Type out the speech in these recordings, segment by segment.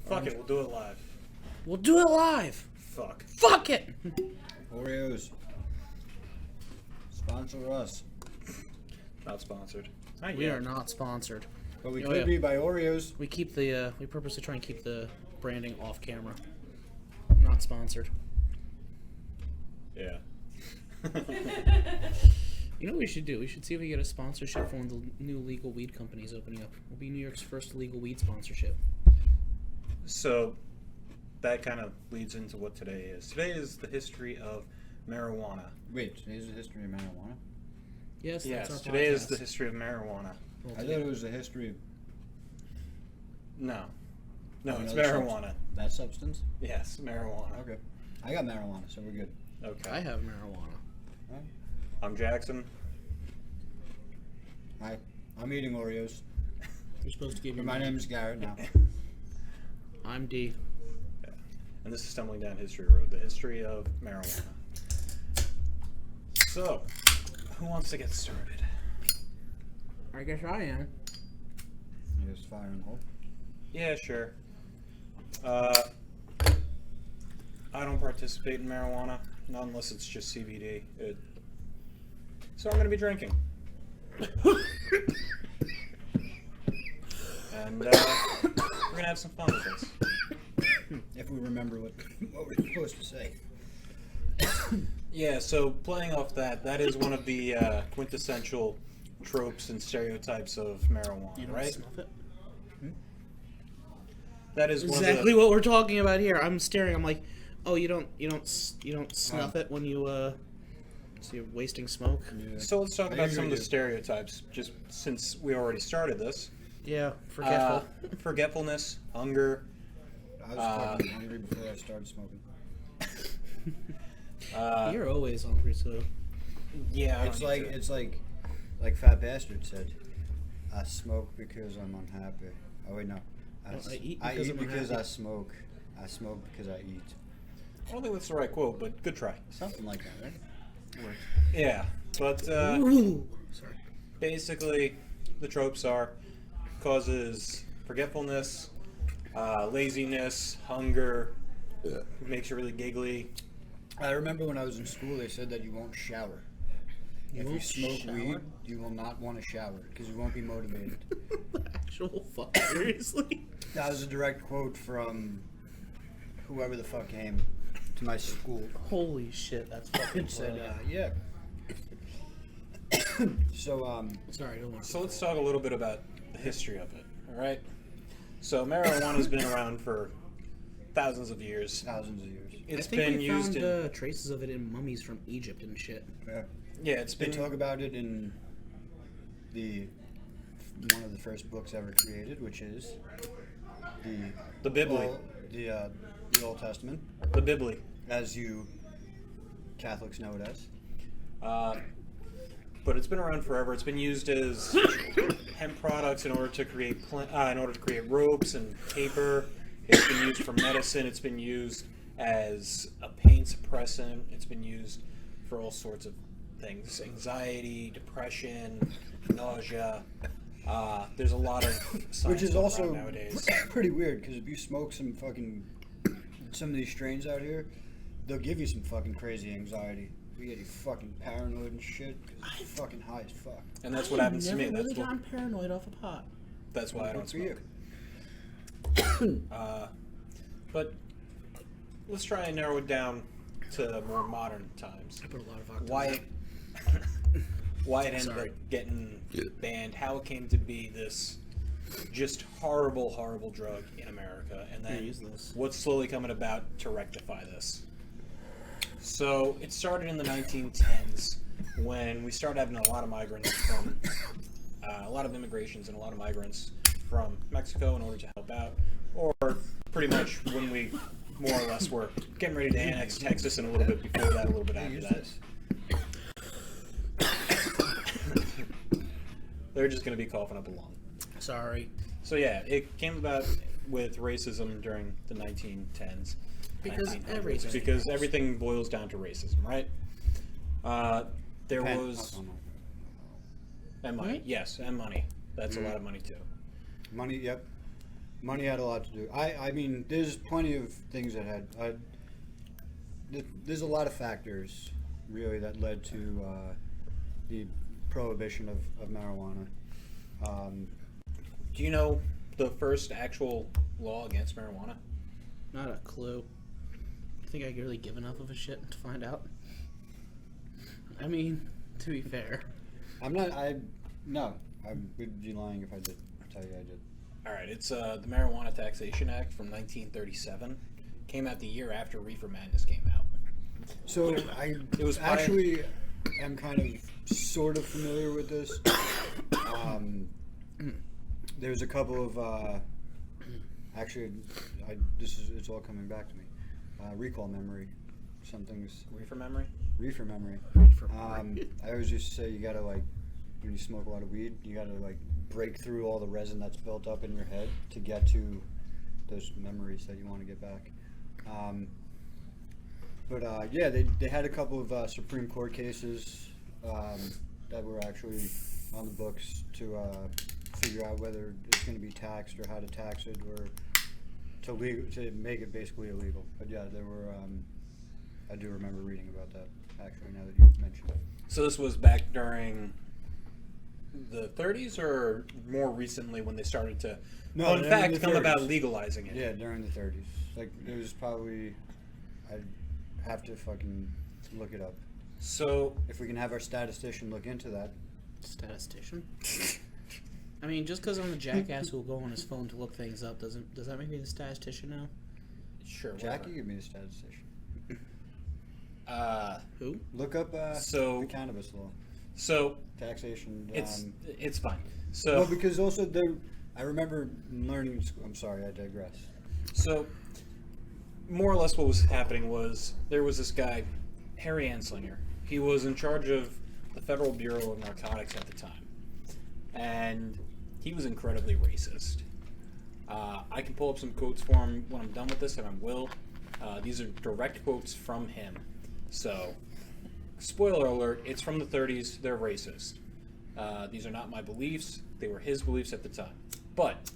Fuck it, we'll do it live. We'll do it live. Fuck it. Oreos. Sponsor us. Not sponsored. We are not sponsored. But we could be by Oreos. We keep the we purposely try and keep the branding off camera. Not sponsored. Yeah. You know what we should do? We should see if we get a sponsorship from one of the new legal weed companies opening up. We'll be New York's first legal weed sponsorship. So that kind of leads into what today is. Today is the history of marijuana. Wait, today's the history of marijuana? Yes, that's our today podcast. is the history of marijuana. Well, I thought it was the history of... No, it's another marijuana. That substance? Yes, marijuana. Okay. I got marijuana, so we're good. Okay. I have marijuana. Right. I'm Jackson. Hi. I'm eating Oreos. You're supposed to give me. My name is Garrett now. I'm D. Yeah. And this is Stumbling Down History Road, the history of marijuana. So, who wants to get started? I guess I am. Here's fire and hope. Yeah, sure. I don't participate in marijuana, not unless it's just CBD. So I'm going to be drinking. And we're going to have some fun with this. If we remember what we're supposed to say. Yeah, so playing off that is one of the quintessential tropes and stereotypes of marijuana, You don't right? snuff it? That is Exactly what we're talking about here. I'm staring. I'm like, oh, you don't snuff it when you so you're wasting smoke. Yeah. So let's talk about some of the do. stereotypes, just since we already started this. Yeah, forgetful. Forgetfulness, hunger. I was fucking hungry before I started smoking. You're always hungry, so. Yeah, It's like Fat Bastard said. I smoke because I'm unhappy. Oh wait, no. I eat because I smoke. I smoke because I eat. I don't think that's the right quote, but good try. Something like that, right? Yeah, but Ooh, sorry. basically, the tropes are causes forgetfulness, laziness, hunger, makes you really giggly. I remember when I was in school, they said that you won't shower. If you smoke weed, you will not want to shower because you won't be motivated. Actual fuck, seriously? That was a direct quote from whoever the fuck came to my school. Holy shit, that's fucking It said, funny. yeah. So, Sorry, don't want So let's talk a little bit about the history of it, all right? So marijuana's been around for thousands of years. thousands of years. It's I think been we used found in... traces of it in mummies from Egypt and shit. Yeah. Yeah, it's They been... talk about it in one of the first books ever created, which is The Bibli. the Old Testament, The Bibli. as you Catholics know it as. But it's been around forever. It's been used as hemp products in order to create ropes and paper. It's been used for medicine. It's been used as a pain suppressant. It's been used for all sorts of things: anxiety, depression, nausea. There's a lot of science Which is going also around nowadays. pretty weird, because if you smoke some of these strains out here, they'll give you some fucking crazy anxiety. You get you fucking paranoid and shit. 'Cause it's fucking high as fuck. And that's what happens to me. I've never really That's gotten paranoid off a pot. why I don't Good for you. smoke. But let's try and narrow it down to more modern times. I put a lot of vodka. Why it ended Sorry. up getting banned, how it came to be this just horrible, horrible drug in America, and then use this. what's slowly coming about to rectify this. So it started in the 1910s when we started having a lot of migrants from, a lot of immigrations and a lot of migrants from Mexico in order to help out, or pretty much when we more or less were getting ready to annex Texas, and a little bit before that, a little bit after that. They're just going to be coughing up a lung. Sorry. So yeah, it came about with racism during the 1910s. Because 1900s, everything. because everything boils down to racism, right? There Pen. was... And money. Yes, and money. That's a lot of money too. Money, yep. Money had a lot to do. I mean, there's plenty of things that had. There's a lot of factors, really, that led to the prohibition of marijuana. Do you know the first actual law against marijuana? Not a clue. I think I could really give enough of a shit to find out. I mean, to be fair. No. I would be lying if I did tell you I did. All right, it's the Marijuana Taxation Act from 1937. Came out the year after Reefer Madness came out. So It was actually am kind of sort of familiar with this. There's a couple of actually, it's all coming back to me. Recall memory, some things. Reefer memory? Reefer memory. I always used to say you gotta when you smoke a lot of weed, you gotta break through all the resin that's built up in your head to get to those memories that you want to get back. Yeah, they had a couple of Supreme Court cases that were actually on the books to figure out whether it's going to be taxed or how to tax it or to make it basically illegal. But yeah, there were. I do remember reading about that actually. Now that you mentioned it. So this was back during the 30s, or more recently when they started to, in fact, come about legalizing it. Yeah, during the 30s. It was probably. I'd have to fucking look it up. So if we can have our statistician look into that. Statistician? I mean, just because I'm a jackass who will go on his phone to look things up, does that make me the statistician now? Sure. Jackie, give me the statistician. Who? Look up the cannabis law. So taxation. It's fine. So well, because also I remember learning in school. I'm sorry, I digress. So more or less what was happening was there was this guy, Harry Anslinger. He was in charge of the Federal Bureau of Narcotics at the time. And he was incredibly racist. I can pull up some quotes for him when I'm done with this, and I will. These are direct quotes from him. So, spoiler alert, it's from the 30s, they're racist. These are not my beliefs, they were his beliefs at the time. But,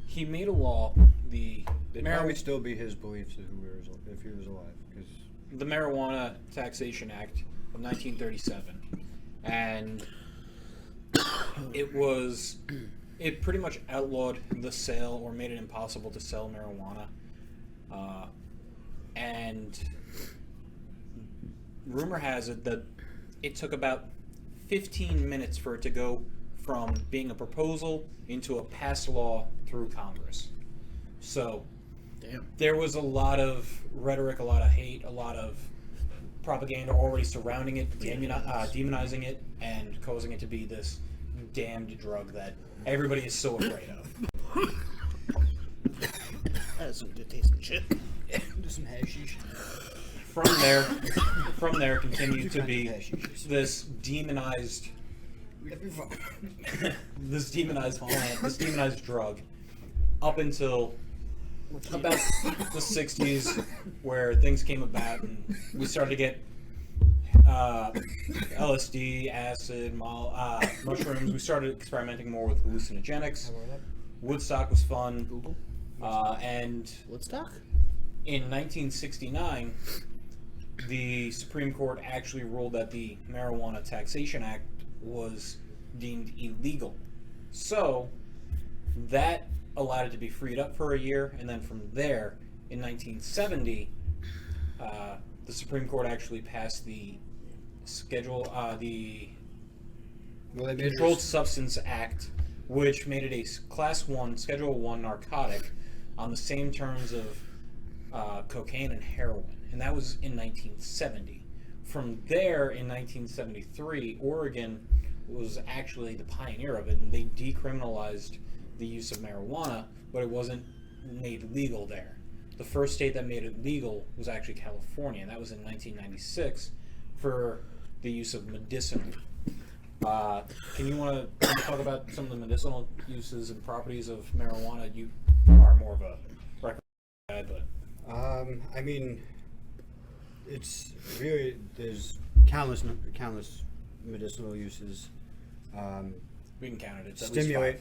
he made a law, It'd probably still be his beliefs if he was alive. Cause the Marijuana Taxation Act of 1937. And it pretty much outlawed the sale or made it impossible to sell marijuana. And rumor has it that it took about 15 minutes for it to go from being a proposal into a passed law through Congress. So there was a lot of rhetoric, a lot of hate, a lot of propaganda already surrounding it, demonizing it, and causing it to be this damned drug that everybody is so afraid of. That is some good tasting shit. do some hashish. From there continued to be this demonized this demonized drug up until about the 60s, where things came about and we started to get LSD, acid, mushrooms. We started experimenting more with hallucinogenics. Woodstock was fun. Google? And Woodstock? in 1969, the Supreme Court actually ruled that the Marijuana Taxation Act was deemed illegal. So that allowed it to be freed up for a year, and then from there, in 1970, the Supreme Court actually passed the Controlled Substance Act, which made it a Class 1, Schedule 1 narcotic on the same terms of cocaine and heroin, and that was in 1970. From there, in 1973, Oregon was actually the pioneer of it, and they decriminalized the use of marijuana, but it wasn't made legal there. The first state that made it legal was actually California, and that was in 1996 for the use of medicinal. Can you want to talk about some of the medicinal uses and properties of marijuana? You are more of a record guy, but I mean, it's really, there's countless medicinal uses. we can count it. It's Stimulate.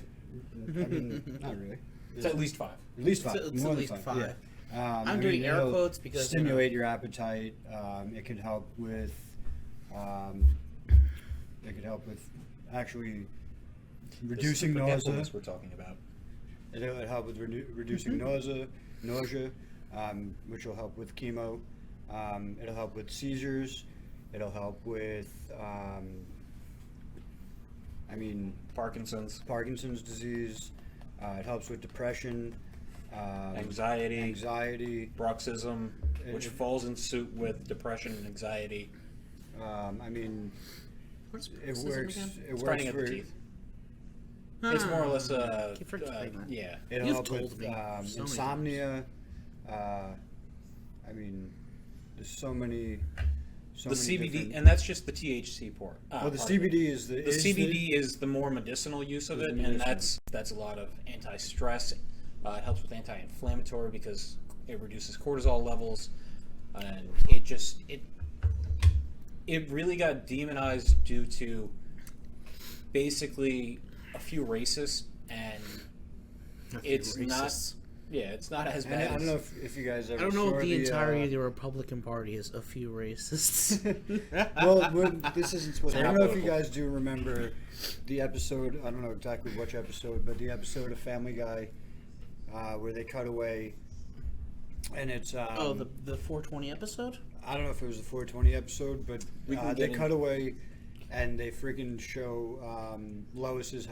At least 5. I mean, not really. It's at least 5. At least 5. It's more at than least 5. Yeah. I'm doing air it'll quotes because stimulate your appetite. It could help with. It could help with actually reducing nausea. Forgetfulness we're talking about. It'll help with reducing nausea, which will help with chemo. It'll help with seizures. It'll help with, Parkinson's disease. It helps with depression, Anxiety, bruxism, which falls in suit with depression and anxiety. What's It bruxism works. again? It It's works grinding of for. the teeth. It's more or less Keep forgetting that. yeah. It'll You've help told with me so many insomnia. There's so many. The CBD, different- and that's just the THC part. Well, the part of it. CBD is the. The CBD is the more medicinal use of Is it, the and medicinal. that's a lot of anti-stress. It helps with anti-inflammatory because it reduces cortisol levels, and it really got demonized due to basically a few racists, and it's not. Yeah, it's not as And bad. I don't know if you guys ever. I don't know saw if the entirety of the Republican Party is a few racists. This isn't supposed. I don't know if you guys do remember the episode. I don't know exactly which episode, but the episode of Family Guy where they cut away, and it's. The 420 episode? I don't know if it was the 420 episode, but We can they get cut away, and they freaking show Lois's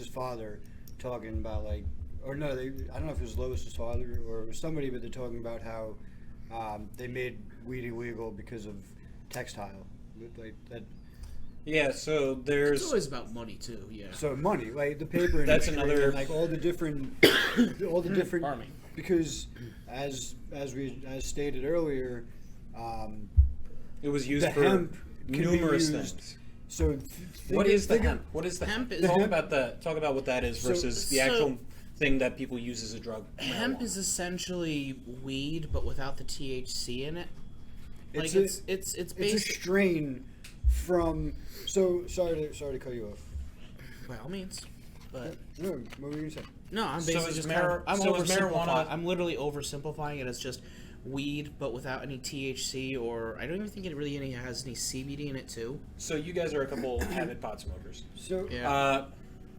father talking about like. Or no, I don't know if it was Lois's father or it was somebody, but they're talking about how they made weed illegal because of textile, like that. Yeah, so there's. It's always about money too. Yeah. So money, like the paper That's industry, another- and, like all the different, Farming. because as stated earlier, It was used the for hemp can be numerous used- things. So What is the hemp? What is the Hemp hemp? is- Talk about what that is So- versus the so- actual thing that people use as a drug. Hemp marijuana. is essentially weed, but without the THC in it. Like It's it's It's a basic. strain from. So sorry to cut you off. By all means, but No, what were you gonna say? no, I'm So basically is just is marijuana? I'm literally oversimplifying it as just weed, but without any THC, or I don't even think it really has any CBD in it too. So you guys are a couple avid pot smokers. So Yeah.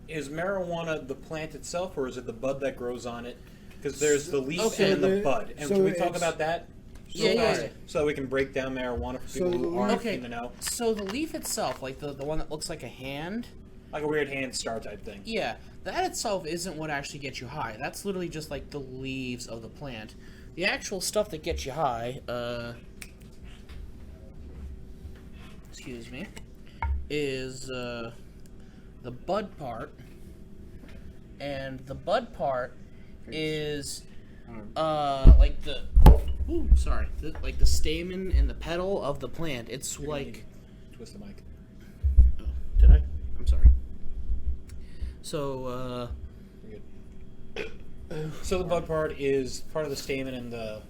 Is marijuana the plant itself, or is it the bud that grows on it? Because there's the leaf Okay. and the So bud. And so can we talk it's- about that? Yeah. So that we can break down marijuana for So people the who aren't Okay. in the know. So the leaf itself, like the one that looks like a hand, Like a weird hand star type thing. yeah, that itself isn't what actually gets you high. That's literally just like the leaves of the plant. The actual stuff that gets you high, excuse me, is the bud part, and the bud part is like the like the stamen and the petal of the plant. It's You're gonna like. need to twist the mic. Oh, did I? I'm sorry. So, You're good. So the bud part is part of the stamen and the.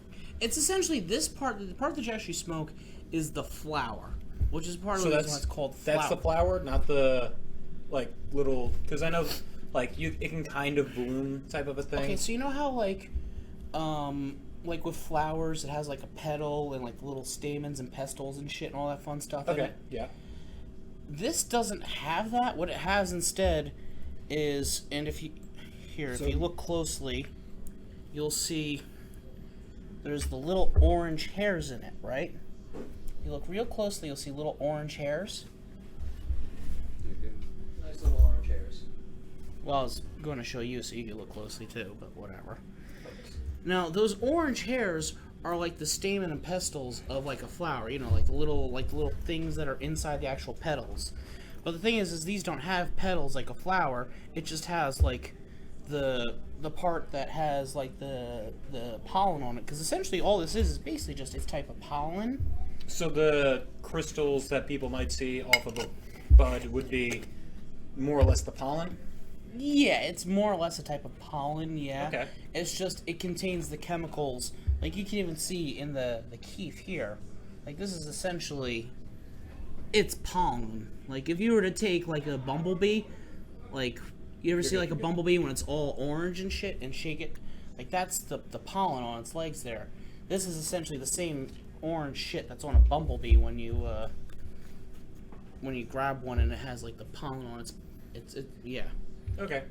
it's essentially this part. The part that you actually smoke is the flower, which is part of So the that's reason why it's called flower. That's the flower, not the like little. Because I know, like it can kind of bloom type of a thing. Okay, so you know how like with flowers, it has like a petal and like little stamens and pestils and shit and all that fun stuff. in Okay. it? Yeah. This doesn't have that. What it has instead is, and if you look closely, you'll see there's the little orange hairs in it, right? You look real closely, you'll see little orange hairs. Nice little orange hairs. Well, I was going to show you so you can look closely too, but whatever. Now, those orange hairs are like the stamen and pestils of like a flower, you know, like the little things that are inside the actual petals. But the thing is these don't have petals like a flower. It just has like the part that has like the pollen on it. Because essentially all this is basically just its type of pollen. So the crystals that people might see off of a bud would be more or less the pollen. Yeah, it's more or less a type of pollen, yeah. Okay. It's just, it contains the chemicals, like you can even see in the keef here. Like this is essentially, it's pollen. Like if you were to take like a bumblebee, like You ever see good, like a you're good. bumblebee when it's all orange and shit and shake it? Like that's the pollen on its legs there. This is essentially the same orange shit that's on a bumblebee when you grab one and it has like the pollen on its yeah. Okay.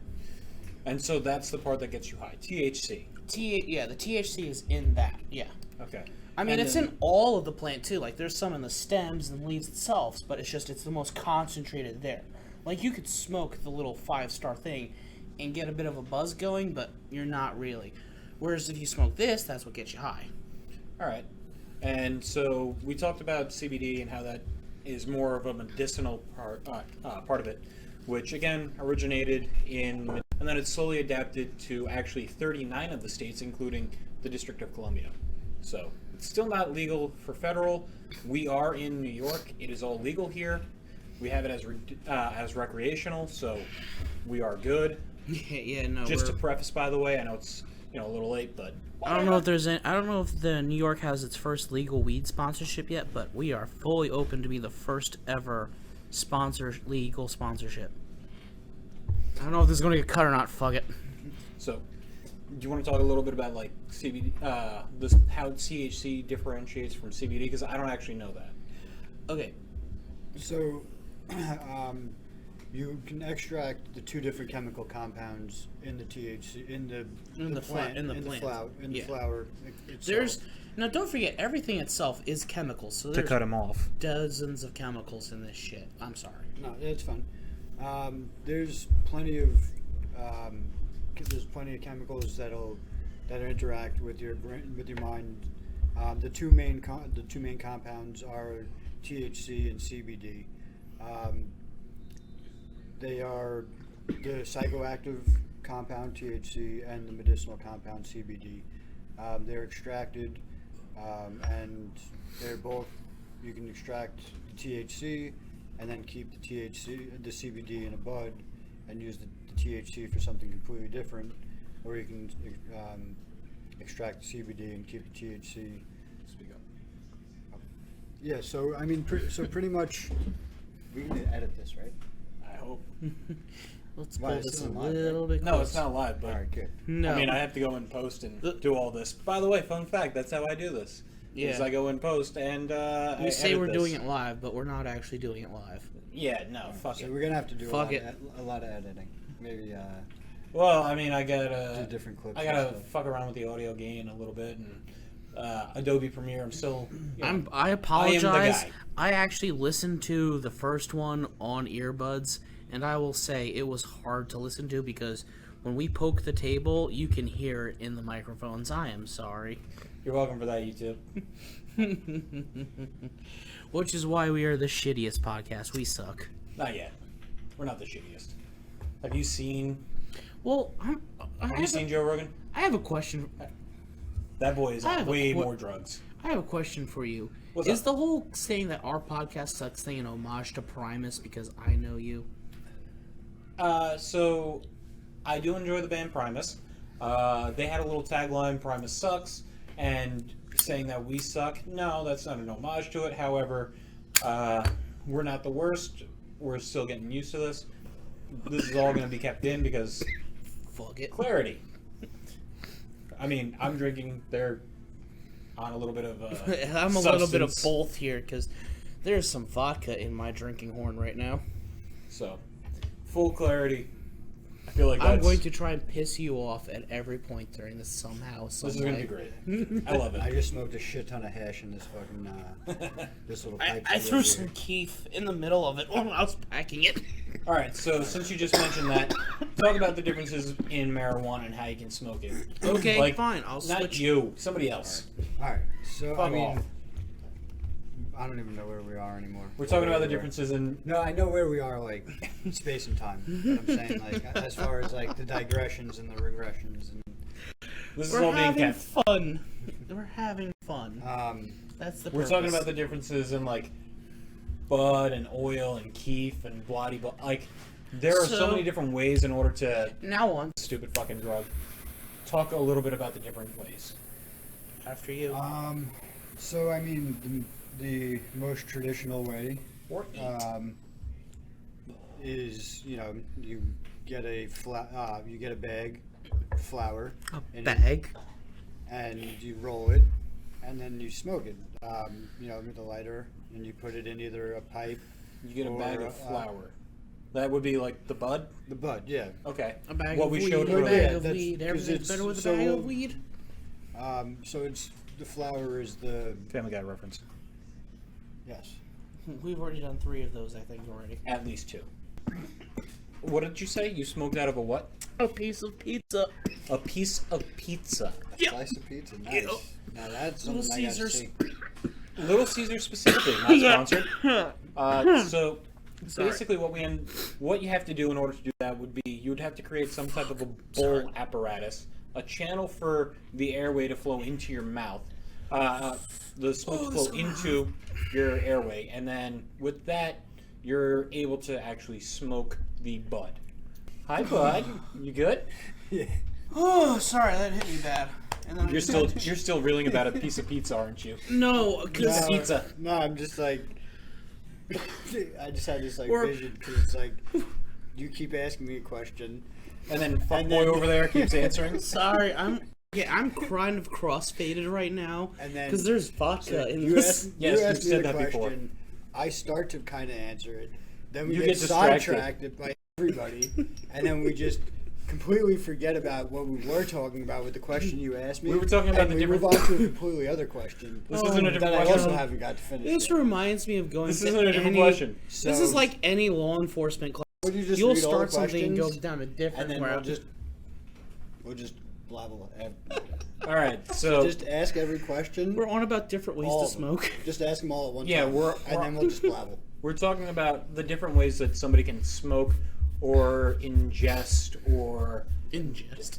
And so that's the part that gets you high. THC. Yeah, the THC is in that. Yeah. Okay. I mean, And it's then- in all of the plant too. Like, there's some in the stems and leaves itself, but it's the most concentrated there. Like, you could smoke the little 5-star thing and get a bit of a buzz going, but you're not really. Whereas if you smoke this, that's what gets you high. All right. And so we talked about CBD and how that is more of a medicinal part of it, which again originated in, and then it's slowly adapted to actually 39 of the states, including the District of Columbia. So it's still not legal for federal. We are in New York. It is all legal here. We have it as recreational, so we are good. Yeah, no. Just to preface, by the way, I know it's a little late, but I don't know if the New York has its first legal weed sponsorship yet, but we are fully open to be the first ever legal sponsorship. I don't know if this is going to get cut or not. Fuck it. So, do you want to talk a little bit about like CBD, how THC differentiates from CBD? Because I don't actually know that. Okay. So, you can extract the two different chemical compounds in the THC in the plant in the flower itself. Now don't forget everything itself is chemicals. So there's them off. dozens of chemicals in this shit. I'm sorry. No, it's fun. There's plenty of chemicals that interact with your brain, with your mind. The two main compounds are THC and CBD. They are the psychoactive compound THC and the medicinal compound CBD. They're extracted, and they're both. You can extract the THC and then keep the CBD in a bud, and use the THC for something completely different, or you can extract the CBD and keep the THC. Speak up. Yeah. So I mean, pretty much. We can edit this, right? I hope. Let's Why, pull it's this a still live, little bit No, closer. it's not live, but All right, good. No. I mean, I have to go in post and do all this. By the way, fun fact: that's how I do this. Yeah. Is I go in post and We say we're doing it live, but we're not actually doing it live. Yeah, no, fuck So it. we're gonna have to do Fuck a lot of editing. Maybe Well, I mean, I do gotta different clips. I and gotta stuff. fuck around with the audio gain a little bit and Adobe Premiere. I'm still. I apologize. guy. I actually listened to the first one on earbuds, and I will say it was hard to listen to because when we poke the table, you can hear it in the microphones. I am sorry. You're welcome for that, YouTube. Which is why we are the shittiest podcast. We suck. Not yet. We're not the shittiest. Have you seen? Well, Have you seen Joe Rogan? I have a question. That boy is I on have a way que- more drugs. I have a question for you. What's Is up? the whole saying that our podcast sucks thing an homage to Primus because I know you? So I do enjoy the band Primus. They had a little tagline, Primus sucks, and saying that we suck. No, that's not an homage to it. However, we're not the worst. We're still getting used to this. This is all going to be kept in because Fuck it. clarity. I mean, I'm drinking. They're on a little bit of I'm a little bit of substance. both here because there's some vodka in my drinking horn right now. So, full clarity. I feel like I'm that's, going to try and piss you off at every point during this somehow. this is going to be great. I love I it. just smoked a shit ton of hash in this fucking this little pipe. I threw some keef in the middle of it while I was packing it. All right, so since you just mentioned that, talk about the differences in marijuana and how you can smoke it. Okay, Like, fine. I'll Not switch. you, somebody else. All right. So Fuck I mean, off. I don't even know where we are anymore. We're talking about the Where we are. differences in. No, I know where we are, like space and time. But I'm saying, like, as far as like the digressions and the regressions, and This is We're all being having kept. fun. We're having fun. That's the We're purpose. talking about the differences in like bud and oil and keef and bloody. Like, there are so So- many different ways in order to Now on. stupid fucking drug. Talk a little bit about the different ways. After you. so I mean, the most traditional way Or eat. is, you get a bag, flour, and you roll it, and then you smoke it. With a lighter, and you put it in either a pipe. You get a bag of flour. That would be like the bud? The bud, yeah. Okay. A bag what of we weed. showed A earlier. bag of that's- weed. 'cause Everything's it's better with a so- bag of weed. So it's the flour is the Family Guy reference. yes. We've already done 3 of those, I think, already. At least 2. What did you say? You smoked out of a what? A piece of pizza. A piece of pizza. Yep. Slice of pizza, nice. Yep. Now that's Little something I gotta Caesars. see. Little Caesar specifically, not sponsored. So Sorry. basically, what you have to do in order to do that would be you would have to create some type of a bowl apparatus, a channel for the airway to flow into your mouth, the smoke to flow into your airway, and then with that, you're able to actually smoke the bud. Hi, bud. You good? Yeah. Oh, sorry, that hit me bad. And then You're still reeling about a piece of pizza, aren't you? No, because No. Pizza. No, I'm just like I just had this Or- vision because it's like you keep asking me a question. And then fuckboy And then- over there keeps answering. sorry, I'm kind of cross-faded right now And then because there's vodka in you this. ask, Yes, you ask you've me said the that before. question. I start to kind of answer it. Then we You get get distracted. sidetracked by everybody, and then we just completely forget about what we were talking about with the question you asked me. We were talking about and the we different- move on to a completely other question. This isn't a that different I question. also haven't got to finish. This yet. reminds me of going This to isn't a different any- question. So, This is like any law enforcement class. would you just You'll read all the start something and go questions, down a different and then we'll route. just blabble. All right, so Just ask every question. We're on about different ways all to of them. smoke. Just ask them all at one Yeah, time. we're- and then we'll just blabble. we're talking about the different ways that somebody can smoke or ingest or Ingest.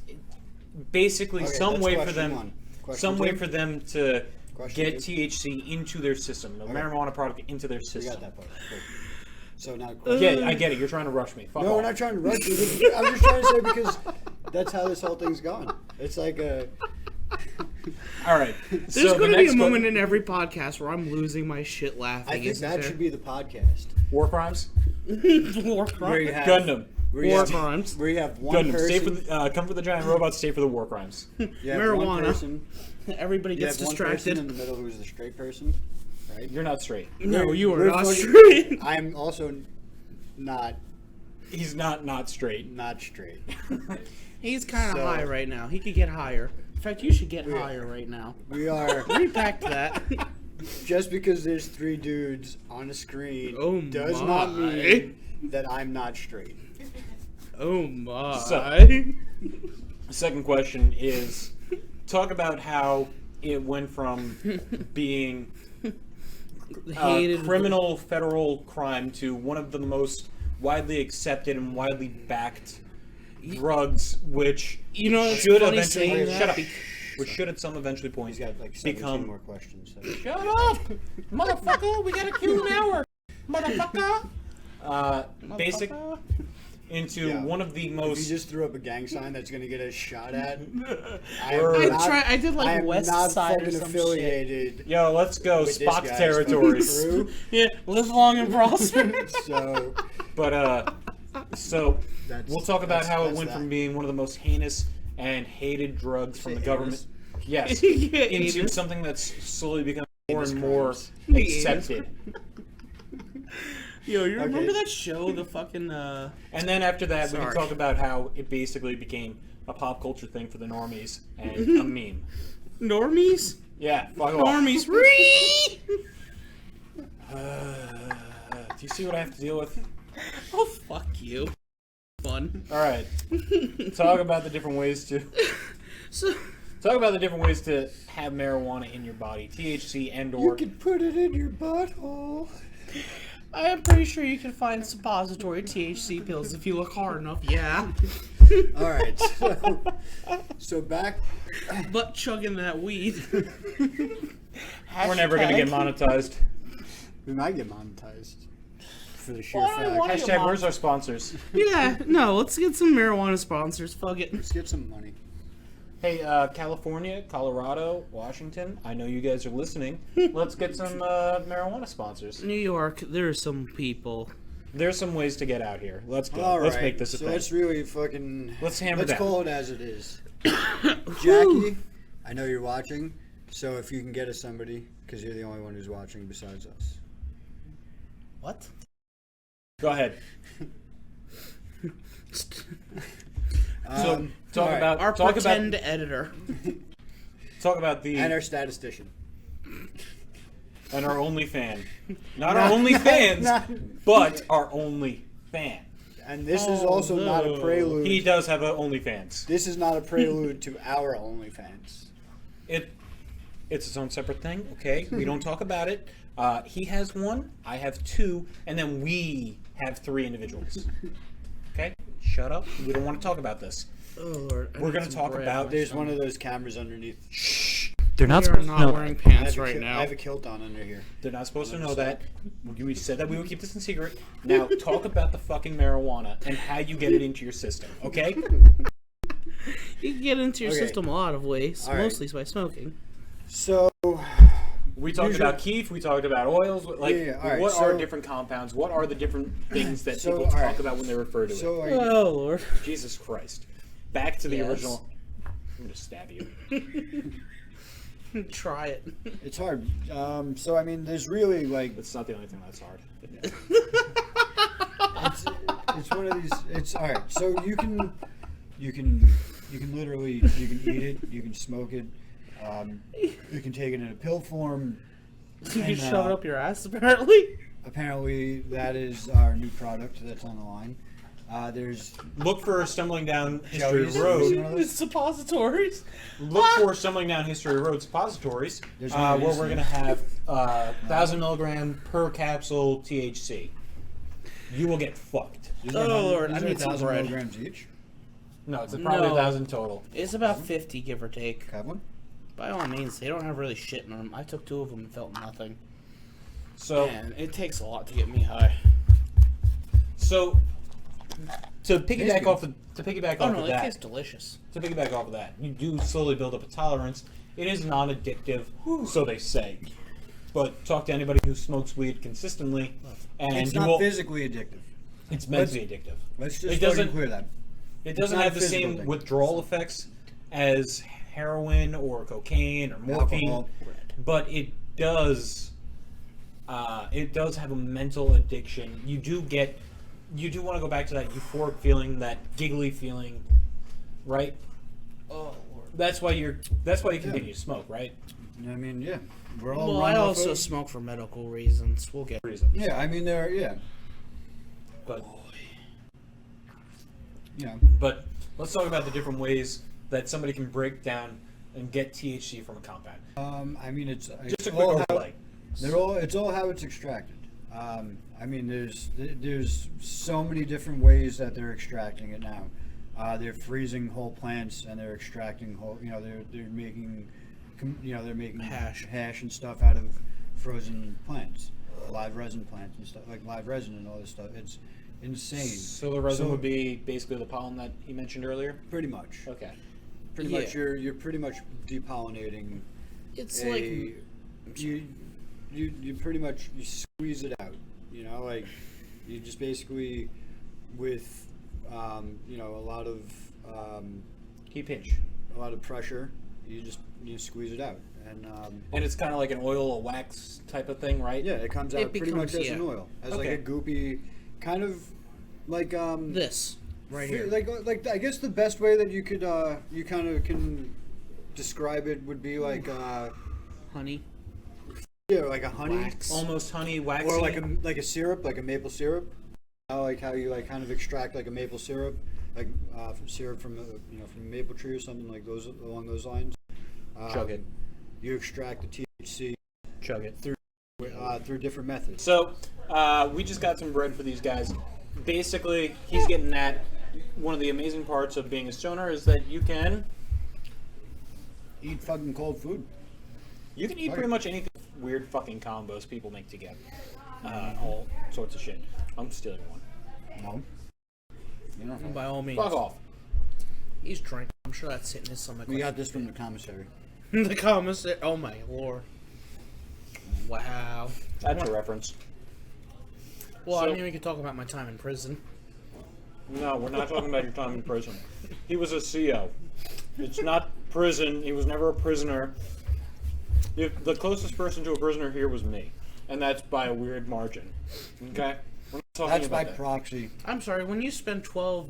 basically Okay, some that's way for question them, one. Question some way two? for them to Question get two? THC into their system, the marijuana product into their We system. got that part. Cool. So now, Yeah, I get it. You're trying to rush me. Fuck no, off. we're not trying to rush you. I'm just trying to say because that's how this whole thing's going. It's like a. All right. There's so going the to be next a moment in every podcast where I'm losing my shit laughing. I think isn't that there? should be the podcast. war crimes. War Where you crimes. have Gundam. where you War have- crimes. Where you have one Gundam. person. Stay for the, come for the giant robots. Stay for the war crimes. you have Marijuana. One person, Everybody you gets have one person distracted. in the middle who's the straight person, right? You're not straight. No, you are We're not fucking- straight. I'm also not He's not straight. straight. He's kind of So- high right now. He could get higher. In fact, you should get We- higher right now. We are Repack that. just because there's 3 dudes on a screen Oh does my. not mean that I'm not straight. Oh my. So- The second question is talk about how it went from being Hated criminal federal crime to one of the most widely accepted and widely backed drugs, which You know, it's should funny eventually saying shut that. up, which should at some eventually point He's got like 17 become more questions. So. shut up, motherfucker. We got to kill an hour, motherfucker. Basic Motherfucker. into Yeah. one of the If you most just threw up a gang sign that's gonna get us shot at, I did like I am West not Side or fucking some affiliated. yo. Let's go with this Spock guy's territories. fucking crew. Yeah, live long and prosper. So But so That's- we'll talk about that's- how it that's went that. from being one of the most heinous and hated drugs from the Say government, yes, Yeah, into heinous. something that's slowly becoming more Heinous and more crimes. accepted. Yo, you remember Okay. that show, the fucking And then after that, we can Sorry. talk about how it basically became a pop culture thing for the normies and a meme. normies? Yeah, fuck off. Normies. Ree! Do you see what I have to deal with? Oh, fuck you. Fun. All right, talk about the different ways to So, talk about the different ways to have marijuana in your body, THC and you or can put it in your butthole. I am pretty sure you can find suppository THC pills if you look hard enough. Yeah. All right. So back. But chugging that weed. we're never gonna get monetized. We might get monetized for the sheer Well, I fact. wanna- Hashtag where's our sponsors? Yeah, no, let's get some marijuana sponsors. Fuck it. Let's get some money. Hey, California, Colorado, Washington, I know you guys are listening. Let's get some marijuana sponsors. New York, there are some people. There's some ways to get out here. Let's go. All Let's right, make this a so thing. let's really fucking... Let's hammer Let's down. call it as it is. Jackie, I know you're watching, so if you can get us somebody, because you're the only one who's watching besides us. What? Go ahead. So talk all right. about Our talk pretend about editor. talk about the And our statistician. and our only fan, not our only fans, but our only fan. And this is also not a prelude. He does have a OnlyFans. This is not a prelude to our OnlyFans. It's its own separate thing. Okay, we don't talk about it. He has one, I have two, and then we have 3 individuals. Okay, shut up. We don't want to talk about this. Oh Lord! We're gonna talk about. There's one of those cameras underneath. Shh. They're not We are supposed to not know. wearing That. pants I right now. have a kilt on under here. They're not supposed to know that. We said that we would keep this in secret. Now talk about the fucking marijuana and how you get it into your system. Okay. You can get into your Okay. system a lot of ways, All right. mostly by smoking. So, We talked Usually- about keef. We talked about oils. Like, Yeah, all right, what so- are different compounds? What are the different things that So, people all talk right. about when they refer to it? so Oh Lord! Jesus Christ! Back to the Yes. original. I'm gonna stab you. Try it. it's hard. So I mean, there's really like It's not the only thing that's hard. it's one of these. It's all right. So you can literally you can eat it. You can smoke it. You can take it in a pill form. You And, shove it up your ass, apparently. Apparently, that is our new product that's on the line. There's Look for Stumbling Down History Joey's- Road. It's suppositories. Look for Stumbling Down History Road suppositories, There's where no we're reason. going to have 1,000 milligram per capsule THC. You will get fucked. these Oh, are Lord, these I are need some 1,000 bread. milligrams each. No, it's probably No. 1,000 total. It's about 50, give or take. Have one. By all means, they don't have really shit in them. I took 2 of them and felt nothing. So, Man, it takes a lot to get me high. so to Tastes piggyback good. off Oh of no, it that, tastes delicious. to piggyback off of that, you do slowly build up a tolerance. It is non-addictive, so they say. But talk to anybody who smokes weed consistently, and It's you not will. physically addictive. It's meant to be addictive. Let's It just doesn't- fucking clear that. It doesn't not have a the physical same thing. withdrawal effects as heroin or cocaine or morphine, Alcohol. but it does. It does have a mental addiction. You do want to go back to that euphoric feeling, that giggly feeling, right? Oh Lord. That's why you continue to smoke, right? I mean, yeah, we're all. Well, run I off also of- smoke for medical reasons. We'll get. Reasons. Yeah, I mean, But yeah. but let's talk about the different ways that somebody can break down and get THC from a compound. I mean, it's Just a quick overlay. It's all how it's extracted. I mean, there's so many different ways that they're extracting it now. They're freezing whole plants and they're extracting whole. You know, they're making, they're making Hash. and stuff out of frozen plants, live resin plants and stuff, like live resin and all this stuff. It's insane. So the resin would be basically the pollen that he mentioned earlier. Pretty much. Okay. Pretty Yeah. much, you're pretty much depollinating. It's You pretty much you squeeze it out. You know, like you just basically with a lot of Key pinch. a lot of pressure, you squeeze it out, and And it's kind of like an oil or wax type of thing, right? yeah, it comes out It pretty much becomes- as an yeah. oil, as Okay. like a goopy kind of like this right here. Like I guess the best way that you could you kind of can describe it would be like Honey. yeah, like a honey. Wax. Almost honey, waxy. Or like a syrup, like a maple syrup. Like how you like kind of extract like a maple syrup, like from syrup from from a maple tree or something like those along those lines. Chug it. You extract the THC Chug it. through different methods. So, we just got some bread for these guys. Basically, he's getting at one of the amazing parts of being a stoner is that you can Eat fucking cold food. eat pretty much anything. Weird fucking combos people make together. All sorts of shit. I'm stealing one. No. You know, By all means. Fuck off. He's drinking. I'm sure that's hitting his stomach. we got this from the commissary. The commissary. Oh my lord. Wow. That's a reference. Well, So- I mean, we could talk about my time in prison. No, we're not talking about your time in prison. He was a CO. It's not prison. He was never a prisoner. The closest person to a prisoner here was me, and that's by a weird margin. Okay, we're not talking That's about by that. proxy. I'm sorry, when you spend 12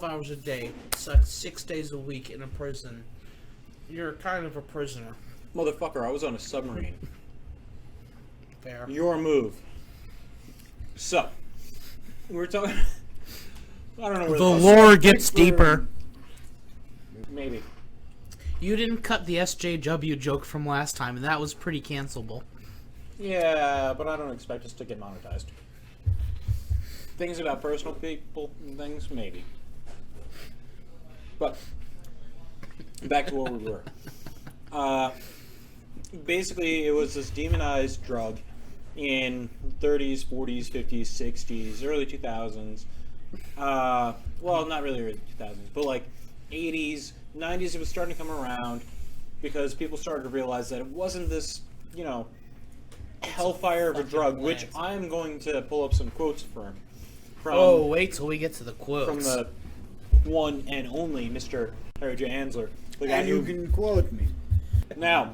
hours a day, 6 days a week in a prison, you're kind of a prisoner. Motherfucker, I was on a submarine. Fair. Your move. So, we're talking. I don't know where The this- lore gets deeper. Maybe. You didn't cut the SJW joke from last time, and that was pretty cancelable. Yeah, but I don't expect us to get monetized. Things about personal people and things, maybe. But back to where we were. Basically, it was this demonized drug in 30s, 40s, 50s, 60s, early 2000s. Well, not really early 2000s, but like 80s, 90s, it was starting to come around because people started to realize that it wasn't this, hellfire of a drug, which I'm going to pull up some quotes from. Oh, wait till we get to the quotes. From the one and only Mr. Harry J. Anslinger. The guy And you who... can quote me. Now,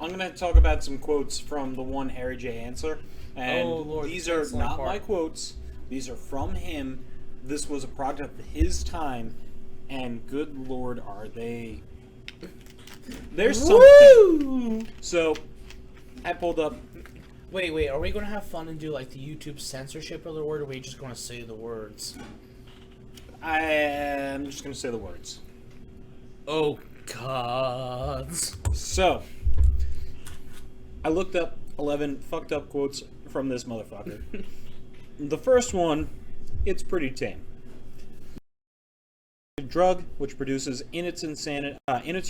I'm going to talk about some quotes from the one Harry J. Anslinger. And Oh, Lord, these the are canceling not part. my quotes. These are from him. This was a product of his time. And good Lord, are they... There's something. Woo! So, I pulled up... Wait, are we going to have fun and do like the YouTube censorship of the word, or are we just going to say the words? I'm just going to say the words. Oh, gods. So, I looked up 11 fucked up quotes from this motherfucker. The first one, it's pretty tame. A drug which produces in its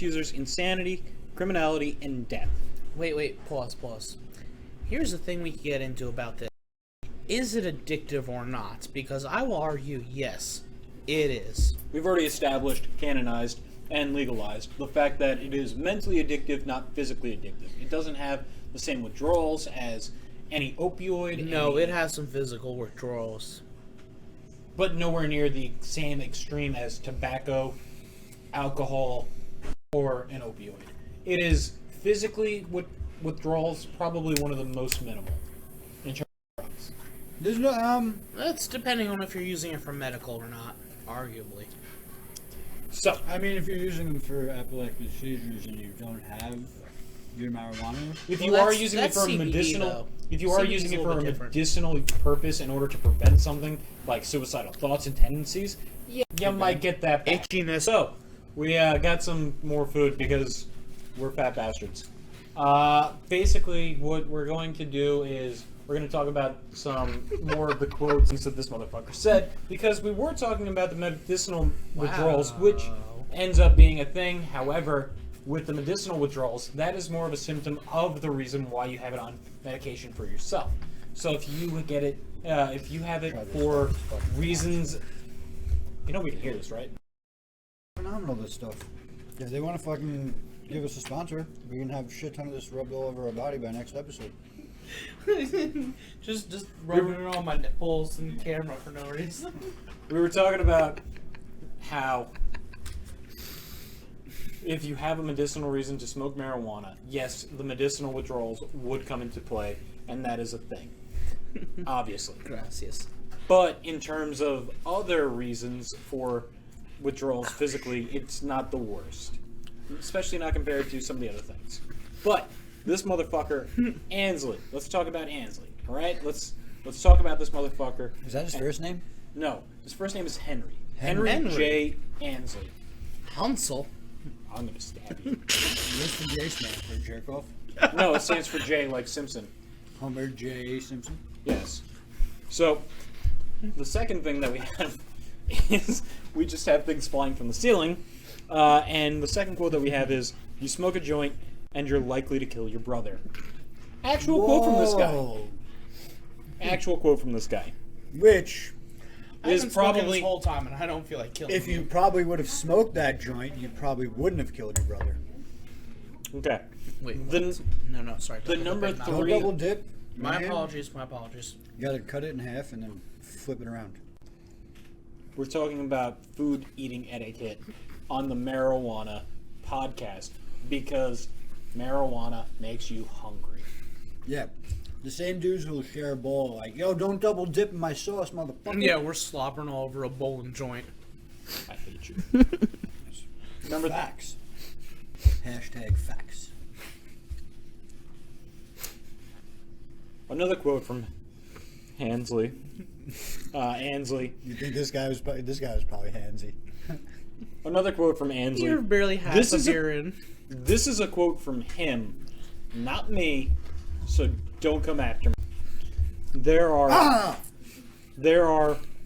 users insanity, criminality, and death. Wait, pause. Here's the thing we can get into about this. Is it addictive or not? Because I will argue, yes, it is. We've already established, canonized, and legalized the fact that it is mentally addictive, not physically addictive. It doesn't have the same withdrawals as any opioid. No, it has some physical withdrawals. But nowhere near the same extreme as tobacco, alcohol, or an opioid. It is physically withdrawals probably one of the most minimal in terms of drugs. There's no That's depending on if you're using it for medical or not, arguably. So, I mean, if you're using them for epileptic seizures and you don't have your marijuana, if Well, you are that's- using it that's for a CBD medicinal, though. if you are CBD 's using a it little for a bit different. medicinal purpose in order to prevent something like suicidal thoughts and tendencies, you might get that back. Itchiness. So, we got some more food because we're fat bastards. Basically, what we're going to do is we're going to talk about some more of the quotes that this motherfucker said, because we were talking about the medicinal withdrawals, which ends up being a thing. However, with the medicinal withdrawals, that is more of a symptom of the reason why you have it on medication for yourself. So if you get it, if you have it for reasons, we can hear this, right? phenomenal this stuff. If they want to fucking give us a sponsor, we can have a shit ton of this rubbed all over our body by next episode. just rubbing it on my nipples and camera for no reason. We were talking about how if you have a medicinal reason to smoke marijuana, yes, the medicinal withdrawals would come into play, and that is a thing, obviously. Gracias. But in terms of other reasons for withdrawals physically, it's not the worst, especially not compared to some of the other things. But this motherfucker, Ansley. Let's talk about Ansley. All right, let's talk about this motherfucker. Is that his first name? No, his first name is Henry. Henry. Henry J. Ansley. Hansel. I'm gonna stab you. What's the J stand for? Jerk off? No, it stands for J, like Simpson. Homer J. Simpson? Yes. So, the second thing that we have is we just have things flying from the ceiling. And the second quote that we have is, "You smoke a joint and you're likely to kill your brother." Actual quote from this guy. Whoa. Actual quote from this guy. Which, I've Is been smoking probably this whole time, and I don't feel like killing if you him. probably would have smoked that joint, you probably wouldn't have killed your brother. okay. Wait, The- what? No, sorry. the don't number look at Don't Three. double dip. My Man. apologies. My apologies. You gotta cut it in half and then flip it around. We're talking about food eating etiquette on the marijuana podcast because marijuana makes you hungry. Yeah. The same dudes who'll share a bowl like, yo, don't double dip in my sauce, motherfucker. Yeah, we're slobbering all over a bowling joint. I hate you. Remember that? Facts. Hashtag facts. Another quote from Ansley. Ansley. You think this guy was probably handsy? Another quote from Ansley. You're barely half This a is a- beer in. This is a quote from him, not me, so don't come after me. There are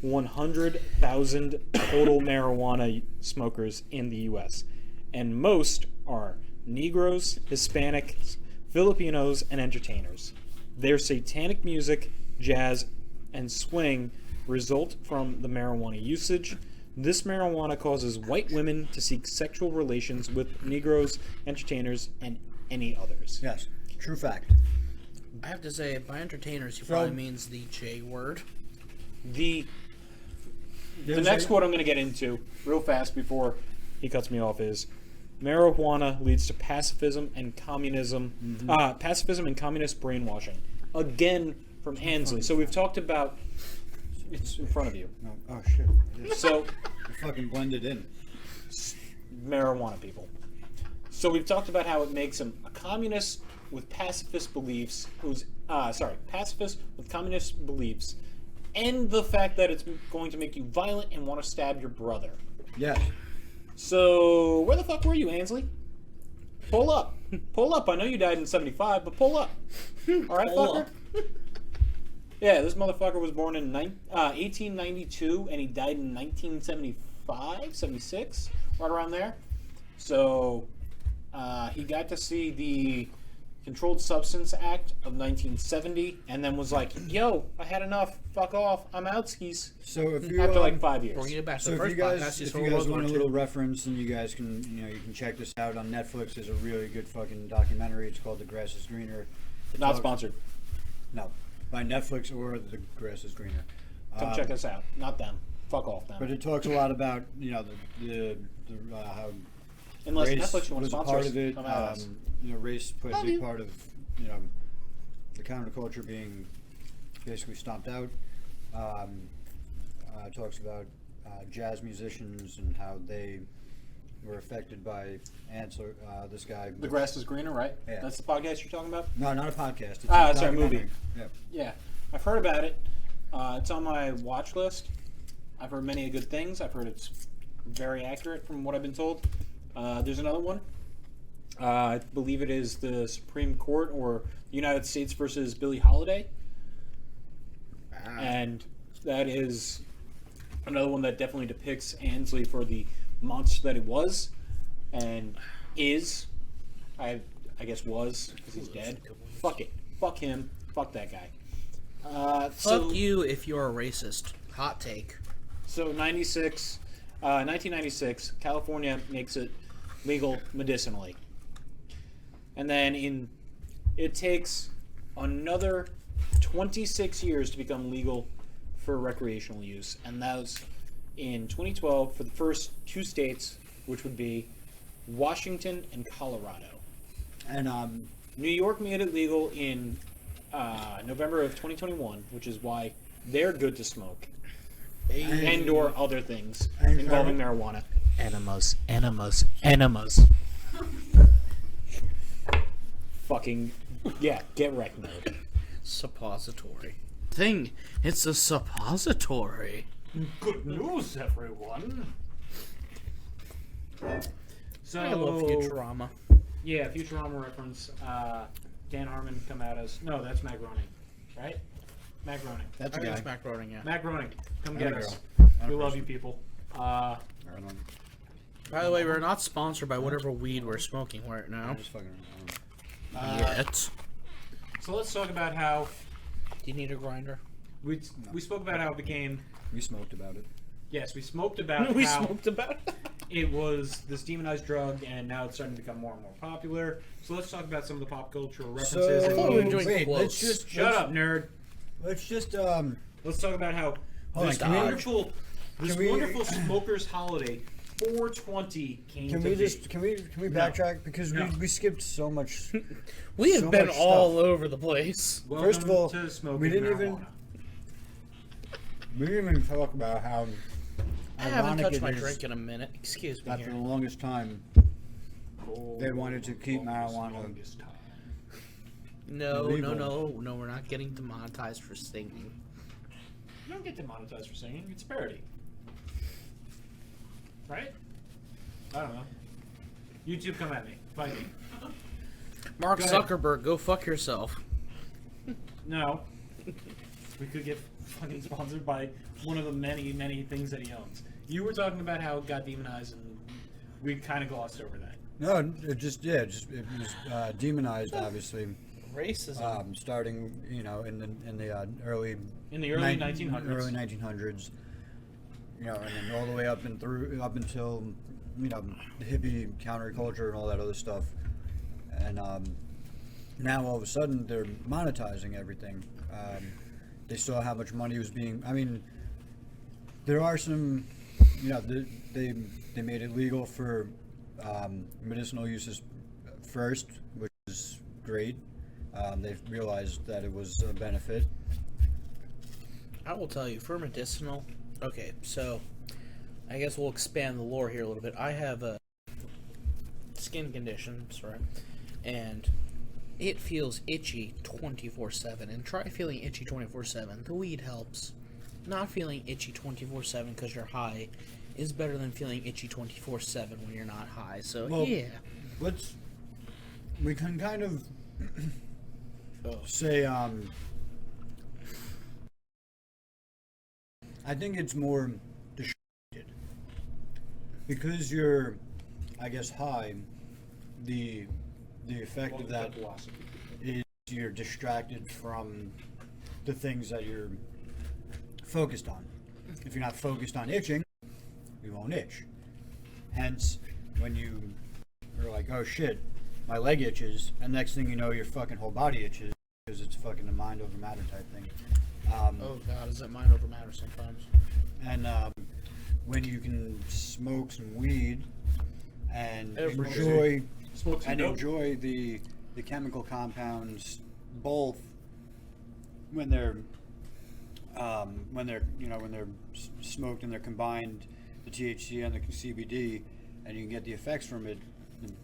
100,000 total marijuana smokers in the U.S., and most are Negroes, Hispanics, Filipinos, and entertainers. Their satanic music, jazz, and swing result from the marijuana usage. This marijuana causes white women to seek sexual relations with Negroes, entertainers, and any others. Yes. True fact. I have to say, by entertainers, he So- probably means the J word. The There's next a- quote I'm going to get into real fast before he cuts me off is marijuana leads to pacifism and communism, pacifism and communist brainwashing. Again from Ansley. So we've talked about. It's in front of you. Oh shit. It is. So It fucking blended in. marijuana people. So we've talked about how it makes him a communist with pacifist beliefs. Pacifist with communist beliefs, and the fact that it's going to make you violent and want to stab your brother. Yes. So where the fuck were you, Ansley? Pull up. Pull up. I know you died in '75, but pull up. All right, Pull fucker. up. Yeah, this motherfucker was born in 1892, and he died in 1975, 76, right around there. So he got to see the Controlled Substance Act of 1970, and then was like, "Yo, I had enough. Fuck off. I'm out skis." So if you After like 5 years. We're getting back to So the if first you guys, podcast. if you guys want a little reference, and you guys can, you can check this out on Netflix. There's a really good fucking documentary. It's called The Grass is Greener. It Not talks- sponsored. No, by Netflix or The Grass is Greener. Come check us out. Not them. Fuck off them. But it talks a lot about the how Unless race Netflix you want was to a sponsor part us, of it. come at us. Race played a Love big you. part of the counterculture being basically stomped out. Talks about jazz musicians and how they were affected by Anslinger, this guy. The Grass is Greener, right? Yeah. That's the podcast you're talking about? No, not a podcast. It's Ah, a that's our movie. documentary. Yeah. Yeah. I've heard about it. It's on my watch list. I've heard many good things. I've heard it's very accurate from what I've been told. There's another one. I believe it is the Supreme Court or United States versus Billie Holiday. And that is another one that definitely depicts Ansley for the monster that he was and is. I guess was, because he's dead. Fuck it. Fuck him. Fuck that guy. Fuck you if you're a racist. Hot take. So 1996, California makes it legal medicinally. And then it takes another 26 years to become legal for recreational use. And that was in 2012 for the first two states, which would be Washington and Colorado. And New York made it legal in November of 2021, which is why they're good to smoke. And or other things involving marijuana. Enemas. Fucking, yeah, get wrecked mode. Suppository. It's a suppository. Good news, everyone. So, I love Futurama. Yeah, Futurama reference. Dan Harmon come at us. No, that's Matt Groening, right? Matt Groening. that's a I think guy. it's Mac Roning, yeah. Matt Groening, come I get know. us. I We know. love you, people. I don't know. By the way, we're not sponsored by whatever weed we're smoking right now. I'm just fucking around. Yet. So let's talk about how Do you need a grinder? we spoke about how it became. We smoked about it. Yes, we smoked about We how smoked about it. it was this demonized drug, and now it's starting to become more and more popular. So let's talk about some of the pop cultural references. I thought we were doing wait, quotes. let's just Shut up, nerd. Let's just Let's talk about how Hold this on, can we- wonderful, this can we- wonderful smokers' holiday, 420, came Can to we be. just can we backtrack because No. we skipped so much. We have so been much all stuff. over the place. Welcome First of all, to smoking we didn't marijuana. even talk about how I haven't ironic touched it my is drink in a minute. Excuse me that for here. the longest time they wanted to keep marijuana. Longest time. No, illegal. no, we're not getting demonetized for singing. You don't get demonetized for singing. It's parody. Right? I don't know. YouTube, come at me. Fight me. Mark Go ahead. Zuckerberg, go fuck yourself. No. We could get fucking sponsored by one of the many, many things that he owns. You were talking about how it got demonized, and we kind of glossed over that. No, it it was demonized, obviously, Racism. starting in the early In the early 1900s. early 1900s, and then all the way up until the hippie counterculture and all that other stuff, and now all of a sudden they're monetizing everything. They saw how much money was being. I mean, there are some, they made it legal for medicinal uses first, which is great. They've realized that it was a benefit. I will tell you, for medicinal. Okay, so I guess we'll expand the lore here a little bit. I have skin conditions, right? And it feels itchy 24/7. And try feeling itchy 24/7. The weed helps. Not feeling itchy 24/7 because you're high is better than feeling itchy 24/7 when you're not high. So Well, yeah. We can kind of say I think it's more distracted because you're, I guess, high. The effect of that is you're distracted from the things that you're focused on. If you're not focused on itching, you won't itch. Hence, when you are like, oh shit, my leg itches, and next thing you know, your fucking whole body itches because it's fucking a mind over matter type thing. Oh god, is that mind over matter sometimes? And when you can smoke some weed and Every enjoy Smoke some and dope. enjoy the chemical compounds both when they're smoked and they're combined, the THC and the CBD, and you can get the effects from it.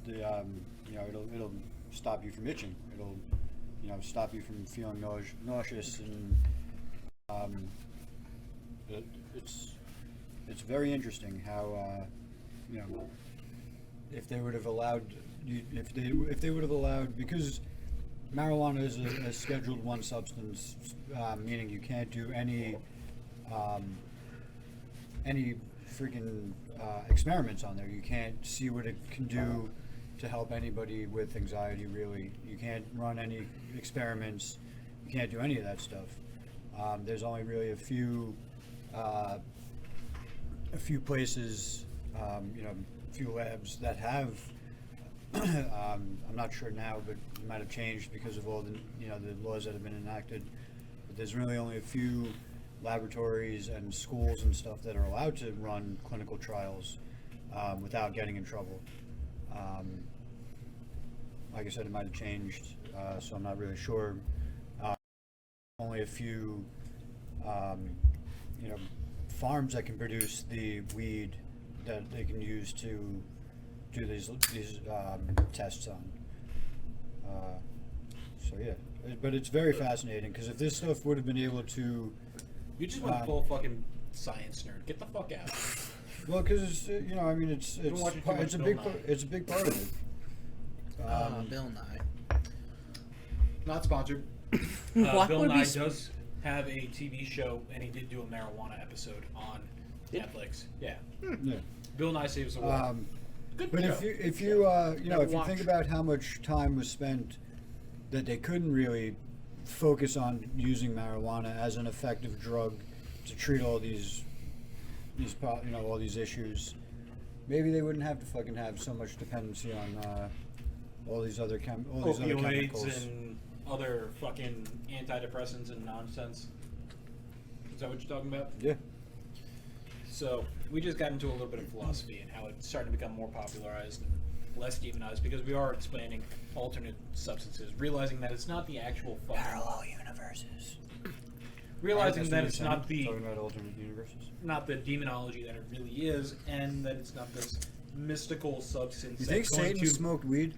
It'll stop you from itching. It'll stop you from feeling nauseous, and it's very interesting how if they would have allowed because marijuana is a Scheduled 1 substance, meaning you can't do any freaking experiments on there. You can't see what it can do to help anybody with anxiety. Really, you can't run any experiments. You can't do any of that stuff. There's only really a few places, a few labs that have. I'm not sure now, but it might have changed because of all the the laws that have been enacted. But there's really only a few laboratories and schools and stuff that are allowed to run clinical trials without getting in trouble. Like I said, it might have changed, so I'm not really sure. Only a few, farms that can produce the weed that they can use to do these tests on. So yeah, but it's very fascinating because if this stuff would have been able to, You just went full fucking science nerd. Get the fuck out. well, because it's watching too much it's a Bill big Nye. it's a big part of it. Bill Nye. Not sponsored. Why Bill would Nye we does have a TV show, and he did do a marijuana episode on Netflix. Yeah. Yeah. Bill Nye Saves the World. Good But show. if you watch. think about how much time was spent that they couldn't really focus on using marijuana as an effective drug to treat all these all these issues, maybe they wouldn't have to fucking have so much dependency on all these other chemicals. Opioids and other fucking antidepressants and nonsense. Is that what you're talking about? Yeah. So we just got into a little bit of philosophy and how it's starting to become more popularized and less demonized because we are expanding alternate substances, realizing that it's not the actual fucking Parallel universes. realizing that it's not talking about alternate universes. not the demonology that it really is, and that it's not this mystical substance. You think Satan smoked weed?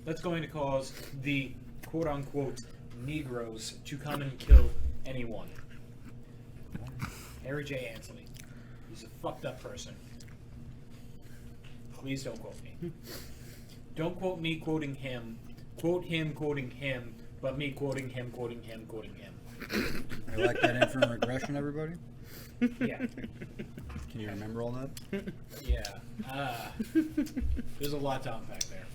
That's going to cause the quote-unquote Negroes to come and kill anyone. Harry J. Ansley. He's a fucked up person. Please don't quote me. Don't quote me quoting him. Quote him quoting him, but me quoting him quoting him quoting him. I like that infinite regression, everybody. Yeah. Can you remember all that? Yeah. There's a lot to unpack there.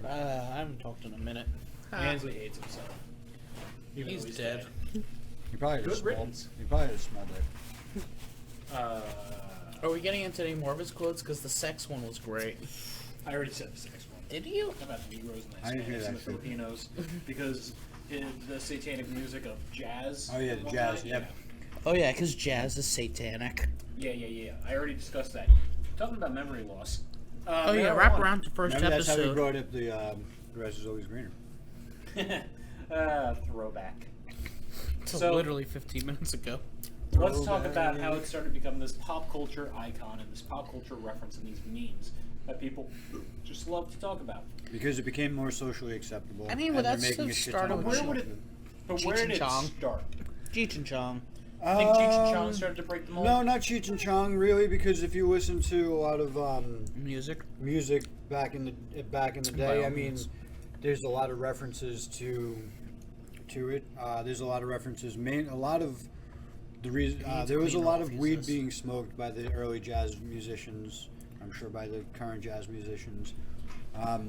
I haven't talked in a minute. Ansley hates himself. Even though He's dead. He probably Good just smelled. riddance. He probably just smelled it. Are we getting into any more of his quotes? Because the sex one was great. I already said the sex one. Did you? About the Negroes I and the didn't hear Hispanics and the that. Filipinos because the satanic music of jazz. Oh, yeah, at the one jazz, time, yep. Oh yeah, because jazz is satanic. Yeah. I already discussed that. Talking about memory loss. Oh yeah, wrap marijuana. around to first Remember that's how we episode. brought up the grass is always greener. Throwback. Till So- literally 15 minutes ago. Let's talk about how it started to become this pop culture icon and this pop culture reference and these memes that people just love to talk about. Because it became more socially acceptable. I mean, well, and they're that's making the a shit start ton of of Where money would off it? of it. But Cheech where and did it Chong. start? Cheech and Chong. I think Cheech and Chong started to break the mold. No, not Cheech and Chong, really, because if you listen to a lot of Music. music back in the By day, all I mean, means. there's a lot of references to it. There's a lot of references. A lot of the reason there was a clean lot off of weed pieces. being smoked by the early jazz musicians. I'm sure by the current jazz musicians.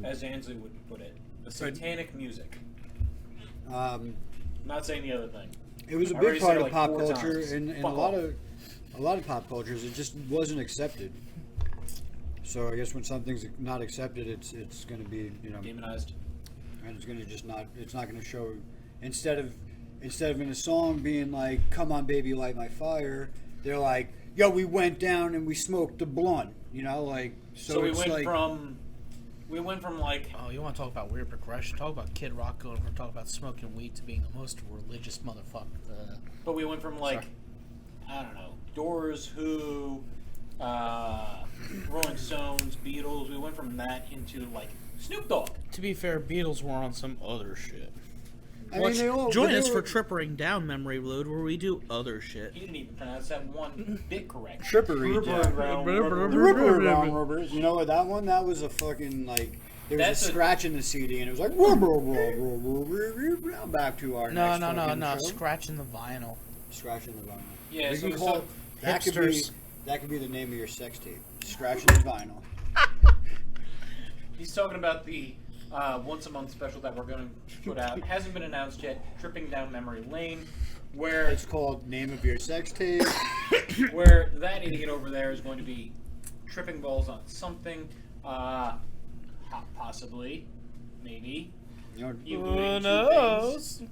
As Ansley would put it, the satanic music. Um, Not saying the other thing. It was a I big already part said it of like pop 4 culture, times. and Fuck a lot of pop cultures, it just wasn't accepted. So I guess when something's not accepted, it's going to be Demonized. and it's going to just not. It's not going to show. Instead of in a song being like "Come on, baby, light my fire," they're like, "Yo, we went down and we smoked a blunt." So we it's went like, from like Oh, you want to talk about weird progression? Talk about Kid Rock going from talking about smoking weed to being the most religious motherfucker. but we went from like I don't know, Doors, Who, Rolling Stones, Beatles. We went from that into like Snoop Dogg. To be fair, Beatles were on some other shit. I mean, Join they us were- for Trippering Down Memory Load, where we do other shit. He didn't even pronounce that one bit correct. Trippery. Rubber Yeah. around, The rubber. Ripper Around Rubbers. You know what? That one, that was a fucking like. There was That's a a- scratch in the CD, and it was like. Back to our No, next no, fucking show. scratching the vinyl. Scratching the vinyl. Yeah, We so- can call so that could be hipsters. the name of your sex tape. Scratching the vinyl. He's talking about the once a month special that we're going to put out. It hasn't been announced yet. Tripping Down Memory Lane, where It's called Name of Your Sex Tape. where that idiot over there is going to be tripping balls on something, possibly, maybe. You know, Eluding two things.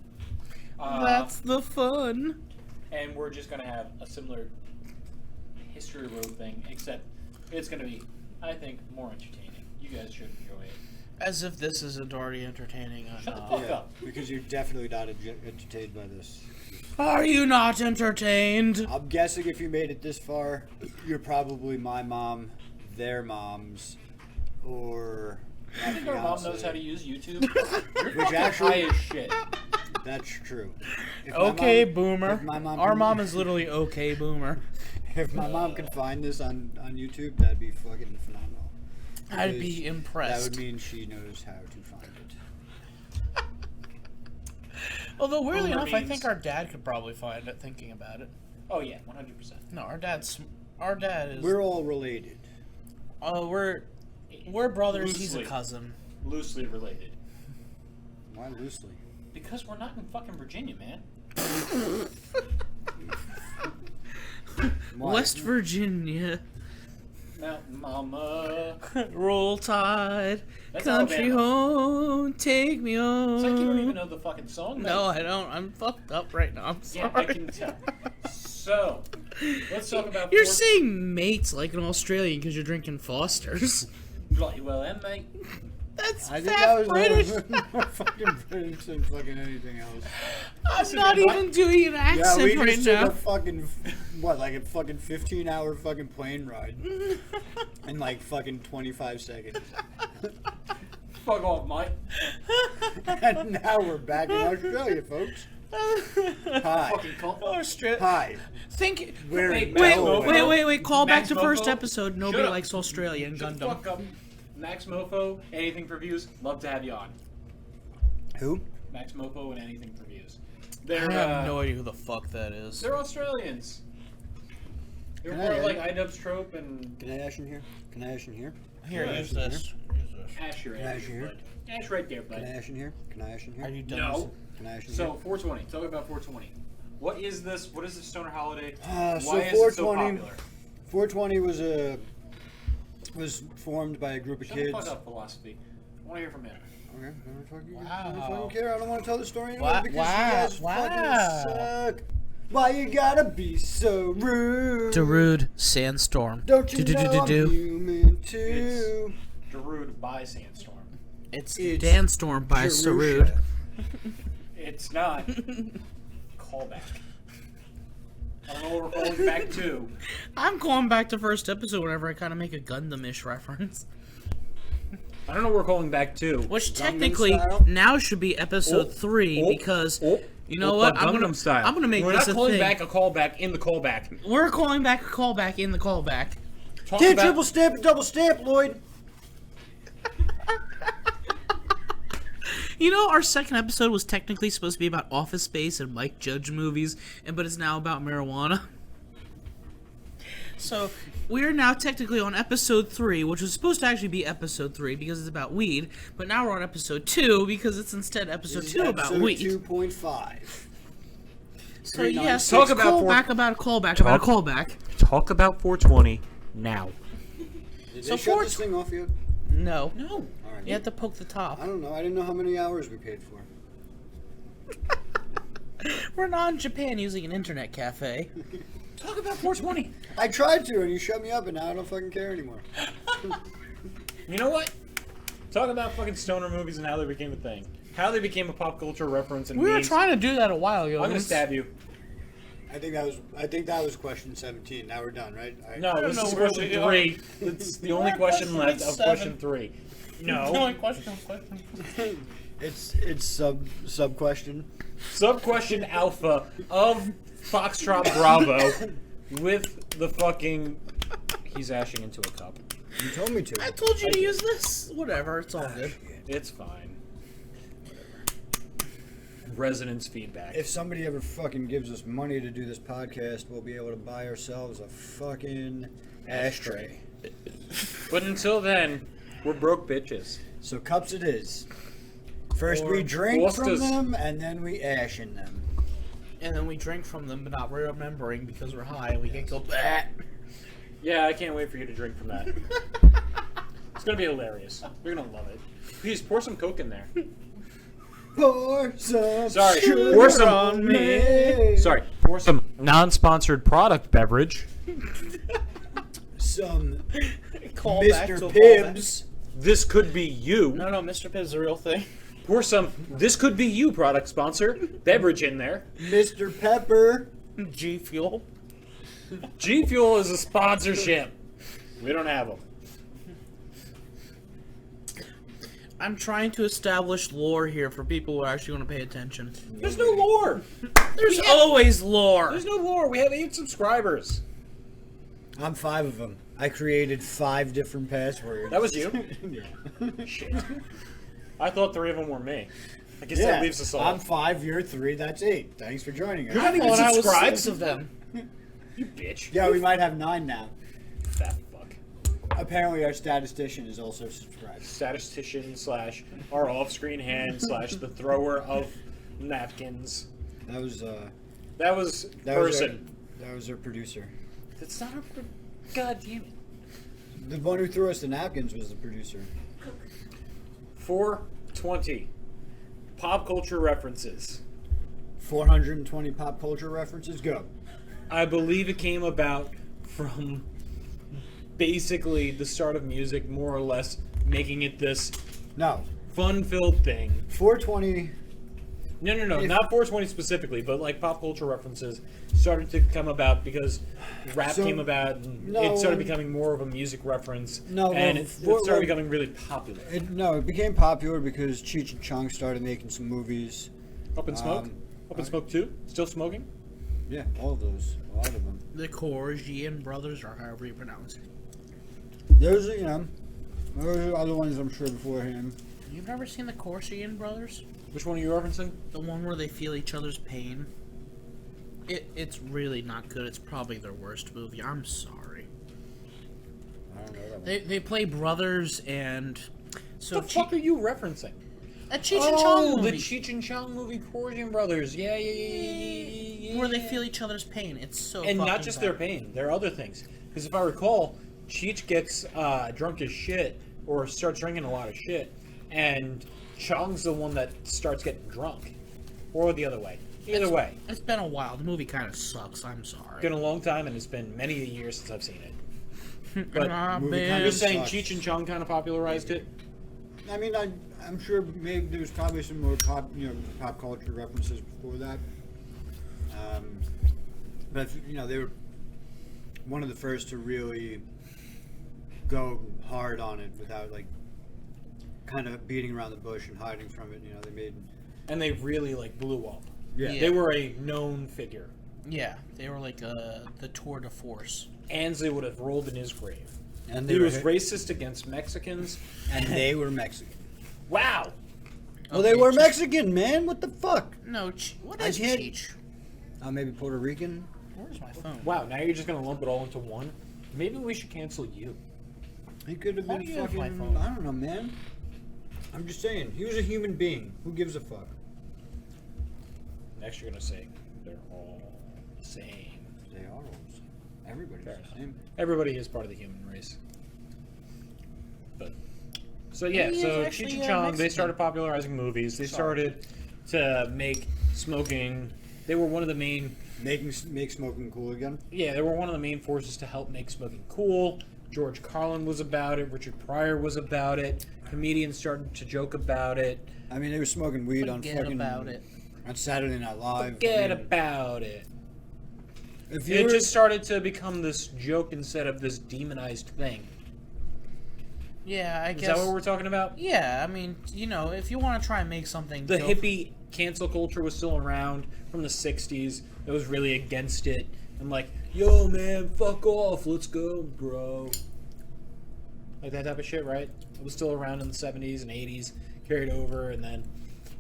That's the fun. And we're just going to have a similar History Road thing, except it's going to be, I think, more entertaining. You guys should enjoy it. As if this isn't already entertaining Shut the enough. fuck yeah, up. because you're definitely not entertained by this. Are you not entertained? I'm guessing if you made it this far, you're probably my mom, their moms, or my I think our mom fiance. knows how to use YouTube. You're Which fucking actually- high as shit. That's true. If my Okay, mom- boomer. if my mom Our can- mom is literally okay, boomer. If my mom could find this on YouTube, that'd be fucking phenomenal. I'd Because be impressed. That would mean she knows how to find it. Although, weirdly Boomer enough, I means- think our dad could probably find it, thinking about it. Oh yeah, 100%. No, our dad is... We're all related. Oh, we're brothers, he's a Loosely. cousin. Loosely related. Why loosely? Because we're not in fucking Virginia, man. Why? West Virginia. Mountain Mama. Roll Tide, That's country Alabama. home, take me home. It's like you don't even know the fucking song. No, I don't. I'm fucked up right now. I'm sorry. Yeah, I can tell. So, let's talk about... You're saying mates like an Australian because you're drinking Foster's. Bloody well, mate. That's I think fat that was British. more fucking British than fucking anything else. I'm not even doing an accent Yeah, we right just took now. a fucking, like a fucking 15-hour fucking plane ride in like fucking 25 seconds. Fuck off, Mike. And now we're back in Australia, folks. Hi. Fucking cunt. Australia. Hi. Think. We're Hey, in Max Delaware. Wait. Call Max back to first Mofo? episode. Nobody Shut up. likes Australia and Shut the Gundam. fuck up. Max Mofo, anything for views. Love to have you on. Who? Max Mofo and anything for views. I They're have no idea who the fuck that is. they're Australians. They're Can part I of like edit? iDubbbz Trope and Can I ash in here? Can I ash in here? Here, Can I use ash in this. here? Ash your Can I ass, ash here? bud. Ash right there, Can I bud. ash in here? Can I ash in here? Are you done? No. Can I ash in So here? 420. Talk about 420. What is this? What is the stoner holiday? So Why is it so 420 popular? 420 was formed by a group of Shut the kids. fuck up, philosophy. I want to hear from him. Okay, I don't fucking, Wow. I don't fucking care. I don't want to tell the story anymore Wow, because wow, you guys wow. fucking suck. Why you gotta be so rude? Darude Sandstorm. Don't you know I'm human too? Darude by Sandstorm. It's It's Danstorm by Jerusha. Sarude. It's not. Callback. I don't know what we're calling back to. I'm calling back to first episode whenever I kind of make a Gundam-ish reference. I don't know what we're calling back to. Which Gangnam technically Style? now should be episode 3 because you know what? I'm gonna make We're this not a calling thing. back a callback in the callback. We're calling back a callback in the callback. Talk Can't about- triple stamp, double stamp, Lloyd. You know, our second episode was technically supposed to be about Office Space and Mike Judge movies, but it's now about marijuana. So, we are now technically on episode 3, which was supposed to actually be episode 3 because it's about weed, but now we're on episode 2 because it's instead episode 2 about weed. 2.5. So, yes, Talk let's about call four- back about a callback about a callback. Talk about 420 now. Did So they shut for- this thing off yet? No. No. All right. You have to poke the top. I don't know. I didn't know how many hours we paid for. We're not in Japan using an internet cafe. Talk about 420. I tried to, and you shut me up, and now I don't fucking care anymore. You know what? Talk about fucking stoner movies and how they became a thing. How they became a pop culture reference and We were memes. trying to do that a while ago. I'm gonna stab you. I think that was question 17. Now we're done, right? All right. No, this know is where question we are. 3. It's the only We're question at left question of 7. question 3. No. question. It's sub question. Sub question alpha of Foxtrot Bravo with the fucking. He's ashing into a cup. You told me to. I told you to use this. Whatever, it's all good. It's fine. Resonance feedback. If somebody ever fucking gives us money to do this podcast, we'll be able to buy ourselves a fucking ashtray. But until then, we're broke bitches. So cups it is. First Or we drink from Foster's. them, and then we ash in them. And then we drink from them, but not remembering because we're high and we can't go back. Yeah, I can't wait for you to drink from that. It's gonna be hilarious. You're gonna love it. Please pour some Coke in there. Pour some Sorry, sugar pour some- on me. Sorry, pour some non-sponsored product beverage. Some Call back Mr. to a Pibbs. This could be you. callback. No, Mr. Pibbs is a real thing. Pour some this could be you product sponsor beverage in there. Mr. Pepper. G Fuel. G Fuel is a sponsorship. We don't have them. I'm trying to establish lore here for people who actually want to pay attention. There's no lore. There's always lore. There's no lore. We have 8 subscribers. I'm 5 of them. I created 5 different passwords. That was you? Yeah. Shit. I thought 3 of them were me. I guess that leaves us all. I'm 5, you're 3, that's 8. Thanks for joining us. You're not even thought I was subscribed? 6 of them. You bitch. Yeah, we might have 9 now. Fat fuck. Apparently our statistician is also subscribed. Statistician / our off-screen hand / the thrower of napkins. That was That was that was person. our producer. That's not a. God damn it. The one who threw us the napkins was the producer. 420. Pop culture references. 420 pop culture references. Go. I believe it came about from basically the start of music, more or less, making it this No. fun-filled thing. 420. No, not 420 specifically, but like pop culture references started to come about because rap came about, and it started becoming more of a music reference, and it started becoming really popular. It became popular because Cheech and Chong started making some movies. Up in Smoke? Up in Smoke 2? Still smoking? Yeah, all of those. A lot of them. The Korjian brothers, or however you pronounce it. Those are other ones I'm sure before him. You've never seen the Korjian brothers? Which one are you referencing? The one where they feel each other's pain. It's really not good. It's probably their worst movie. I'm sorry. I don't know that one. They play brothers, and so What the fuck are you referencing? a Cheech and Chong movie The Cheech and Chong movie, Korjian Brothers. Yeah. where they feel each other's pain. It's so And not fucking just bad. their pain. There are other things. Because if I recall, Cheech gets drunk as shit, or starts drinking a lot of shit, and Chong's the one that starts getting drunk. Or the other way. Either way. It's been a while. The movie kind of sucks. I'm sorry. It's been a long time, and it's been many years since I've seen it. But movie you're kinda saying sucks. Cheech and Chong kind of popularized it? I mean, I'm sure maybe there's probably some more pop culture references before that. But they were one of the first to really go hard on it without like kind of beating around the bush and hiding from it. They made. And they really, blew up. Yeah. They were a known figure. Yeah, they were like the tour de force. Ansley would have rolled in his grave. And He was racist against Mexicans. and they were Mexican. Wow! Well, they were Mexican, man. What the fuck? No, what I is can't- Cheech? Maybe Puerto Rican. Where's my phone? Wow, now you're just going to lump it all into one? Maybe we should cancel you. He could have How been do you have my fucking. phone? I don't know, man. I'm just saying, he was a human being. Who gives a fuck? Next, you're going to say, they're all the same. They are all the same. Everybody's Fair the enough. same. Everybody is part of the human race. But so yeah, He is so actually, Cheech and Chong, they Mexican. started popularizing movies. They started to make smoking. They were one of the main. Make smoking cool again. Yeah, they were one of the main forces to help make smoking cool. George Carlin was about it. Richard Pryor was about it. Comedians started to joke about it. I mean, they were smoking weed on Forget fucking about it. on Saturday Night Live. Forget I mean, about it. If It you just started to become this joke instead of this demonized thing. Yeah, I Is guess. that what we're talking about? Yeah, I mean, if you want to try and make something, The go hippie cancel culture was still around from the 60s. It was really against it. And like, yo, man, fuck off. Let's go, bro. Like that type of shit, right? It was still around in the 70s and 80s, carried over, and then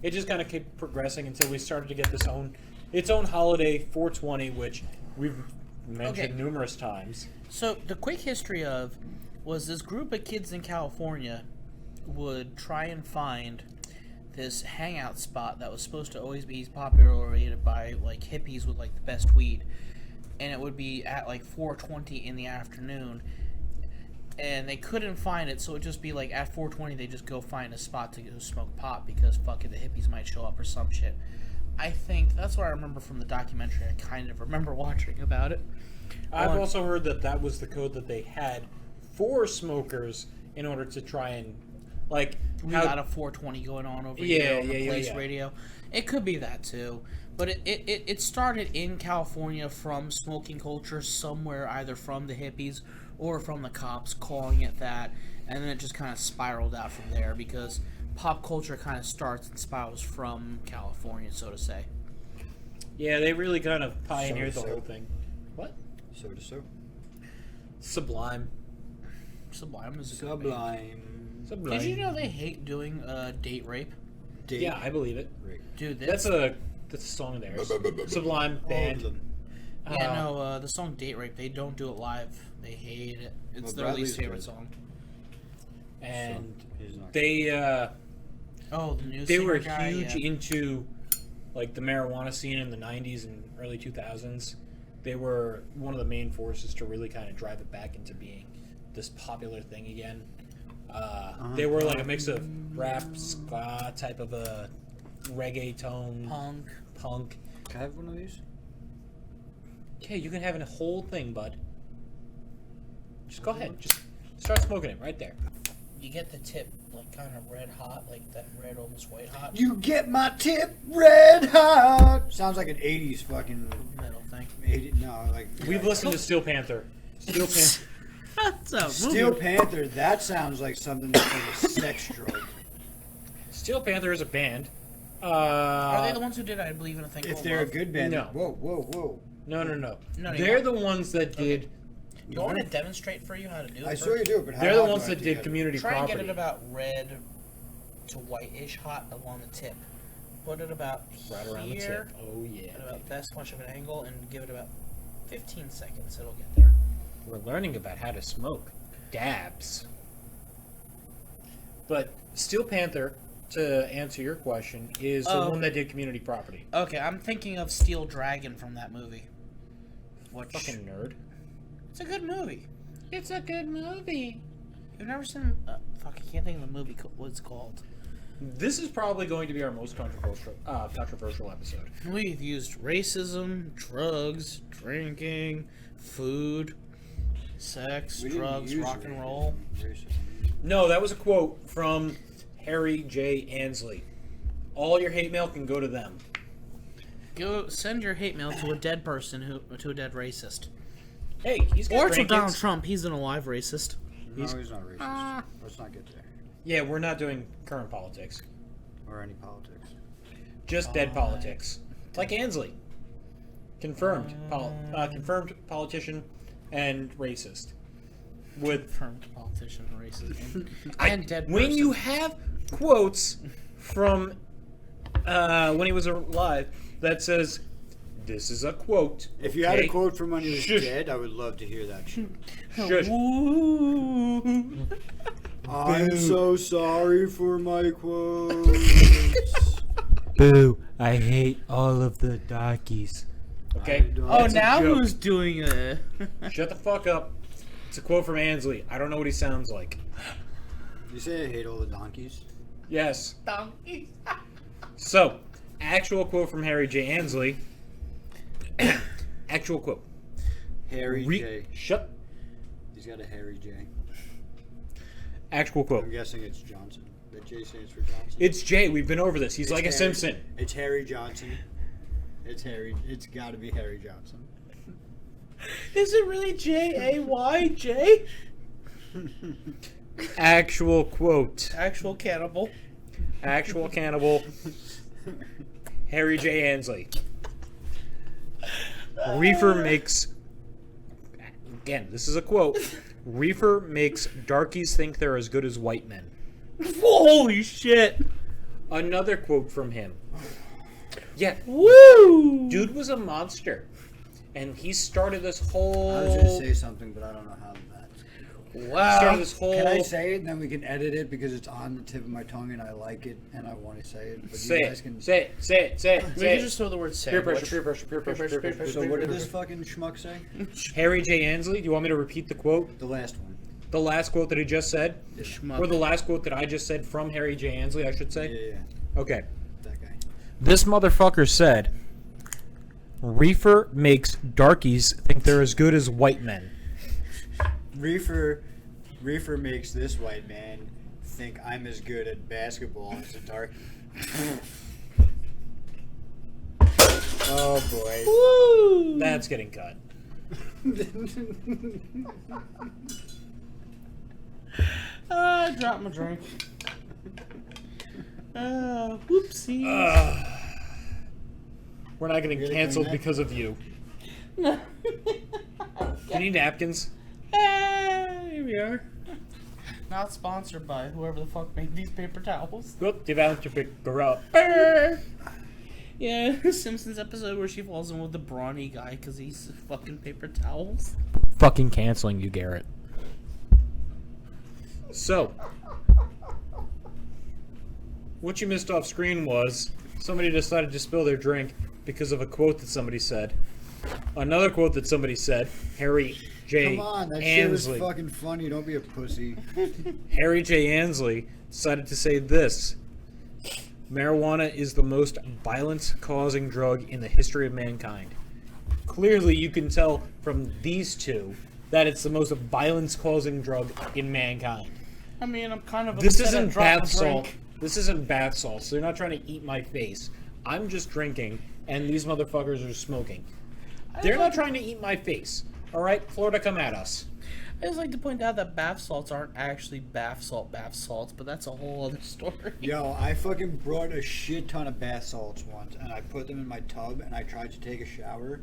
it just kind of kept progressing until we started to get its own holiday, 420, which we've mentioned numerous times. So the quick history of was this group of kids in California would try and find this hangout spot that was supposed to always be populated by like hippies with like the best weed, and it would be at like 4:20 in the afternoon, and they couldn't find it, so it'd just be like at 4:20 they just go find a spot to go smoke pot because fuck it, the hippies might show up or some shit. I think that's what I remember from the documentary. I kind of remember watching about it. I've also heard that was the code that they had for smokers in order to try and, like, We got a 420 going on over here on the place radio. It could be that too, but it started in California from smoking culture somewhere, either from the hippies or from the cops calling it that, and then it just kind of spiraled out from there because pop culture kind of starts and spirals from California, so to say. Yeah, they really kind of pioneered the So. whole thing. What? So to so. Sublime. Sublime is a good band. Sublime. Did you know they hate doing date rape? Date Yeah, I believe it. rape. Dude, That's a song of theirs. Sublime All of band. them. Yeah, no, the song Date Rape, they don't do it live. They hate it. It's Well, their Bradley's least favorite good. song. And So, he's not- they Oh, the new they singer were guy, huge yeah. into like the marijuana scene in the 90s and early 2000s. They were one of the main forces to really kind of drive it back into being. this popular thing again. They were like a mix of rap, ska type of a reggae tone, punk. Can I have one of these? Okay, you can have a whole thing, bud. Just go ahead. Just start smoking it right there. You get the tip like kind of red hot, like that red almost white hot You get my tip red hot. Sounds like an 80s fucking metal thing. 80, no, like We've listened to Steel Panther. Steel Panther. That's a Steel movie. Panther. That sounds like something that's like a sex drug. Steel Panther is a band. Are they the ones who did I Believe in a Thing If Called they're a Love? good band, No. Whoa. No. No, They're you the ones that did. You want me to demonstrate for you how to do it? I first? saw you do it, but how They're the hot do ones I that have to did get it? Community Try and Property. get it about red to whitish hot along the tip. Put it about Right around the here, tip. Oh yeah. at about this much of an angle, and give it about 15 seconds. It'll get there. We're learning about how to smoke. Dabs. But Steel Panther, to answer your question, is the one that did Community Property. Okay, I'm thinking of Steel Dragon from that movie. Which Fucking nerd. it's a good movie. It's a good movie. You've never seen? Fuck, I can't think of the movie. What it's called? This is probably going to be our most controversial episode. We've used racism, drugs, drinking, food, sex, We didn't drugs, use rock and roll. racism. No, that was a quote from Harry J. Ansley. All your hate mail can go to them. Go send your hate mail to a dead person to a dead racist. Hey, he's got Or to grandkids. Donald Trump. He's an alive racist. No, he's not racist. Let's not get there. Yeah, we're not doing current politics. Or any politics. Just dead politics. Like Ansley. Confirmed. Confirmed politician and racist. With Confirmed politician and racist. And dead when person. you have quotes from when he was alive that says, "This is a quote." If you had a okay? quote from when he was Shush. dead, I would love to hear that shit. Shush. Ooh. I'm so sorry for my quotes. Boo! I hate all of the darkies. Okay. I don't- Oh, That's a now joke. who's doing it? Shut the fuck up. It's a quote from Ansley. I don't know what he sounds like. You say I hate all the donkeys? Yes. Donkeys. So, actual quote from Harry J. Ansley. Actual quote. Harry J. Shut. He's got a Harry J. Actual quote. I'm guessing it's Johnson. That J stands for Johnson. It's Jay. We've been over this. He's It's like a Harry. Simpson. It's Harry Johnson. It's Harry. It's got to be Harry Johnson. Is it really Jayj? Actual quote. Actual cannibal. Actual cannibal. Harry J. Ansley. Reefer makes. Again, this is a quote. Reefer makes darkies think they're as good as white men. Holy shit! Another quote from him. Yeah, Woo! dude was a monster. And he started this whole. I was going to say something, but I don't know how that's going to go. Wow. started this whole. Can I say it and then we can edit it because it's on the tip of my tongue and I like it and I want to say it. But Say you it. guys can Say it. Say it. Say it. We Say can it. just throw the word Peer sandwich. pressure. Peer pressure. Peer pressure. Peer pressure. So what did this fucking schmuck say? Harry J. Ansley. Do you want me to repeat the quote? The last one. The last quote that he just said, Schmuck. or the last quote that I just said from Harry J. Ansley, I should Yeah, say. yeah. Okay. That guy. This motherfucker said, "Reefer makes darkies think they're as good as white men." Reefer makes this white man think I'm as good at basketball as a darkie. Oh boy. Woo! That's getting cut. I dropped my drink. Whoopsie. We're not getting You're gonna canceled clean that? because of you. You need napkins? Here we are. Not sponsored by whoever the fuck made these paper towels. Whoop, you bound to pick her up. Yeah, Simpsons episode where she falls in with the brawny guy because he's fucking paper towels. Fucking canceling you, Garrett. So, what you missed off screen was somebody decided to spill their drink because of a quote that somebody said. Another quote that somebody said, Harry J. Come on, that shit was Ansley. fucking funny. Don't be a pussy. Harry J. Ansley decided to say this: marijuana is the most violence-causing drug in the history of mankind. Clearly, you can tell from these two that it's the most violence-causing drug in mankind. I mean, I'm kind of This upset isn't I dropped bath the salt. drink. This isn't bath salt, so they're not trying to eat my face. I'm just drinking, and these motherfuckers are smoking. They're not trying to eat my face. All right, Florida, come at us. I just like to point out that bath salts aren't actually bath salts, but that's a whole other story. Yo, I fucking brought a shit ton of bath salts once, and I put them in my tub, and I tried to take a shower,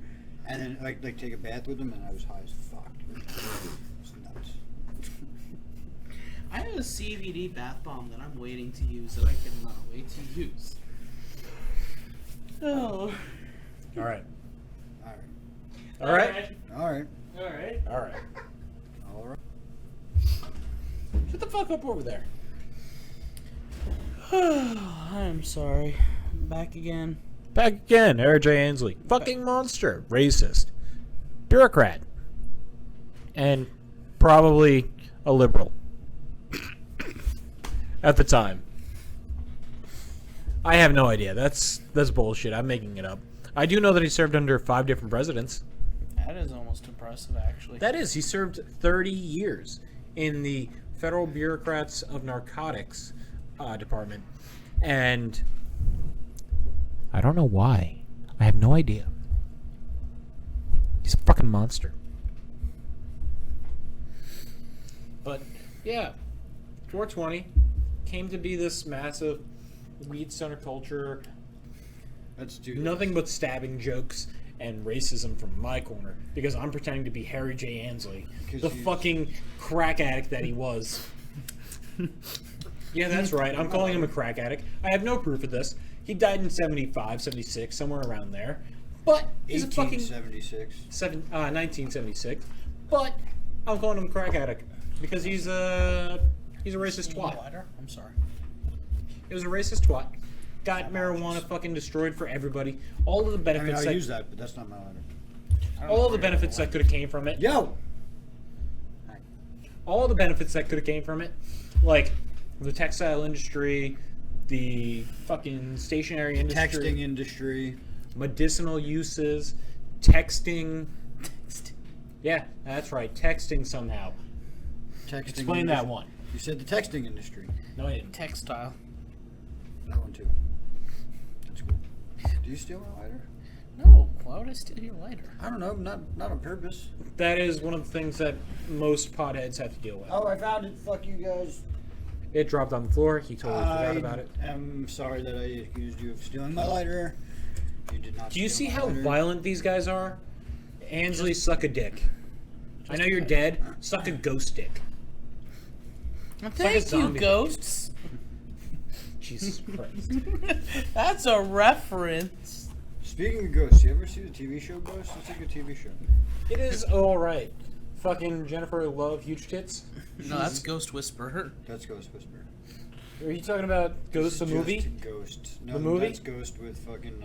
and then like take a bath with them, and I was high as fuck. Dude. It's nuts. I have a CBD bath bomb that I'm waiting to use that I cannot wait to use. Oh. All right. All right. All right. All right. All right. All right. All right. Shut the fuck up over there. I'm sorry. Back again. Back again, Harry J. Ansley. Fucking monster. Racist. Bureaucrat. And probably a liberal. At the time. I have no idea. That's bullshit. I'm making it up. I do know that he served under 5 different presidents. That is almost impressive, actually. That is, he served 30 years in the Federal Bureaucrats of Narcotics Department. And I don't know why. I have no idea. He's a fucking monster. But, yeah. 420 came to be this massive weed stoner culture. Let's do Nothing but stabbing jokes and racism from my corner because I'm pretending to be Harry J. Ansley, the fucking crack addict that he was. Yeah, that's right. I'm calling him a crack addict. I have no proof of this. He died in 75, 76, somewhere around there. But he's a fucking 1876. 1976. But I'm calling him a crack addict because he's a racist twat. Lighter? I'm sorry. It was a racist twat. Got marijuana fucking destroyed for everybody. All of the I mean, benefits. I'll use that, but that's not my lighter. All the benefits that could have came from it. Yo! All the benefits that could have came from it, like the textile industry, the fucking stationery industry, Texting industry. medicinal uses, texting. Yeah, that's right. Texting somehow. Texting Explain that one. You said the texting industry. No, I didn't. Textile. That one too. That's cool. Do you steal my lighter? No, why would I steal your lighter? I don't know. Not on purpose. That is one of the things that most potheads have to deal with. Oh, I found it. Fuck you guys. It dropped on the floor. He totally forgot about it. I'm sorry that I accused you of stealing my lighter. You did not. Do you see steal my how lighter. violent these guys are? Ansley, suck a dick. I know you're dead. Suck a ghost dick. Thank you, zombie. ghosts. Jesus Christ. That's a reference. Speaking of ghosts, you ever see the TV show Ghosts? It's like a TV show. It is alright. Fucking Jennifer Love, huge tits. No, that's Ghost Whisperer. That's Ghost Whisperer. Are you talking about Ghost the This is movie? just Ghost. No, The movie? That's Ghost with fucking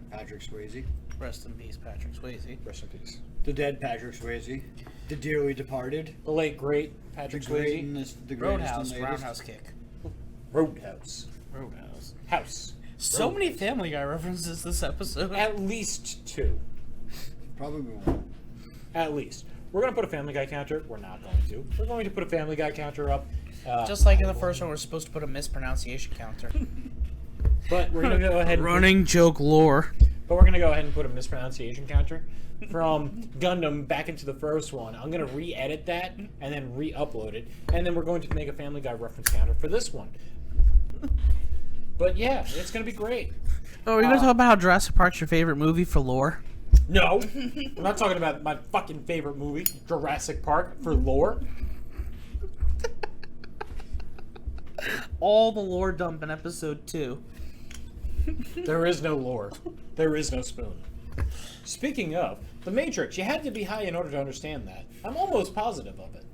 Patrick Swayze. Rest in peace, Patrick Swayze. Rest in peace. The dead Patrick Swayze. The dearly departed. The late great Patrick The great and Swayze. the greatest Roadhouse, and latest. Roundhouse Kick. Roadhouse. Roadhouse. House. So many Family Guy references this episode. At least 2. Probably one. At least. We're going to put a Family Guy counter. We're not going to. We're going to put a Family Guy counter up. Just like in the first one, we're supposed to put a mispronunciation counter. But we're going to go ahead and Running joke lore. But we're going to go ahead and put a mispronunciation counter from Gundam back into the first one. I'm going to re-edit that and then re-upload it. And then we're going to make a Family Guy reference counter for this one. But yeah, it's going to be great. Oh, are you going to talk about how Jurassic Park's your favorite movie for lore? No, I'm not talking about my fucking favorite movie, Jurassic Park, for lore. All the lore dump in episode 2. There is no lore. There is no spoon. Speaking of, The Matrix, you had to be high in order to understand that. I'm almost positive of it.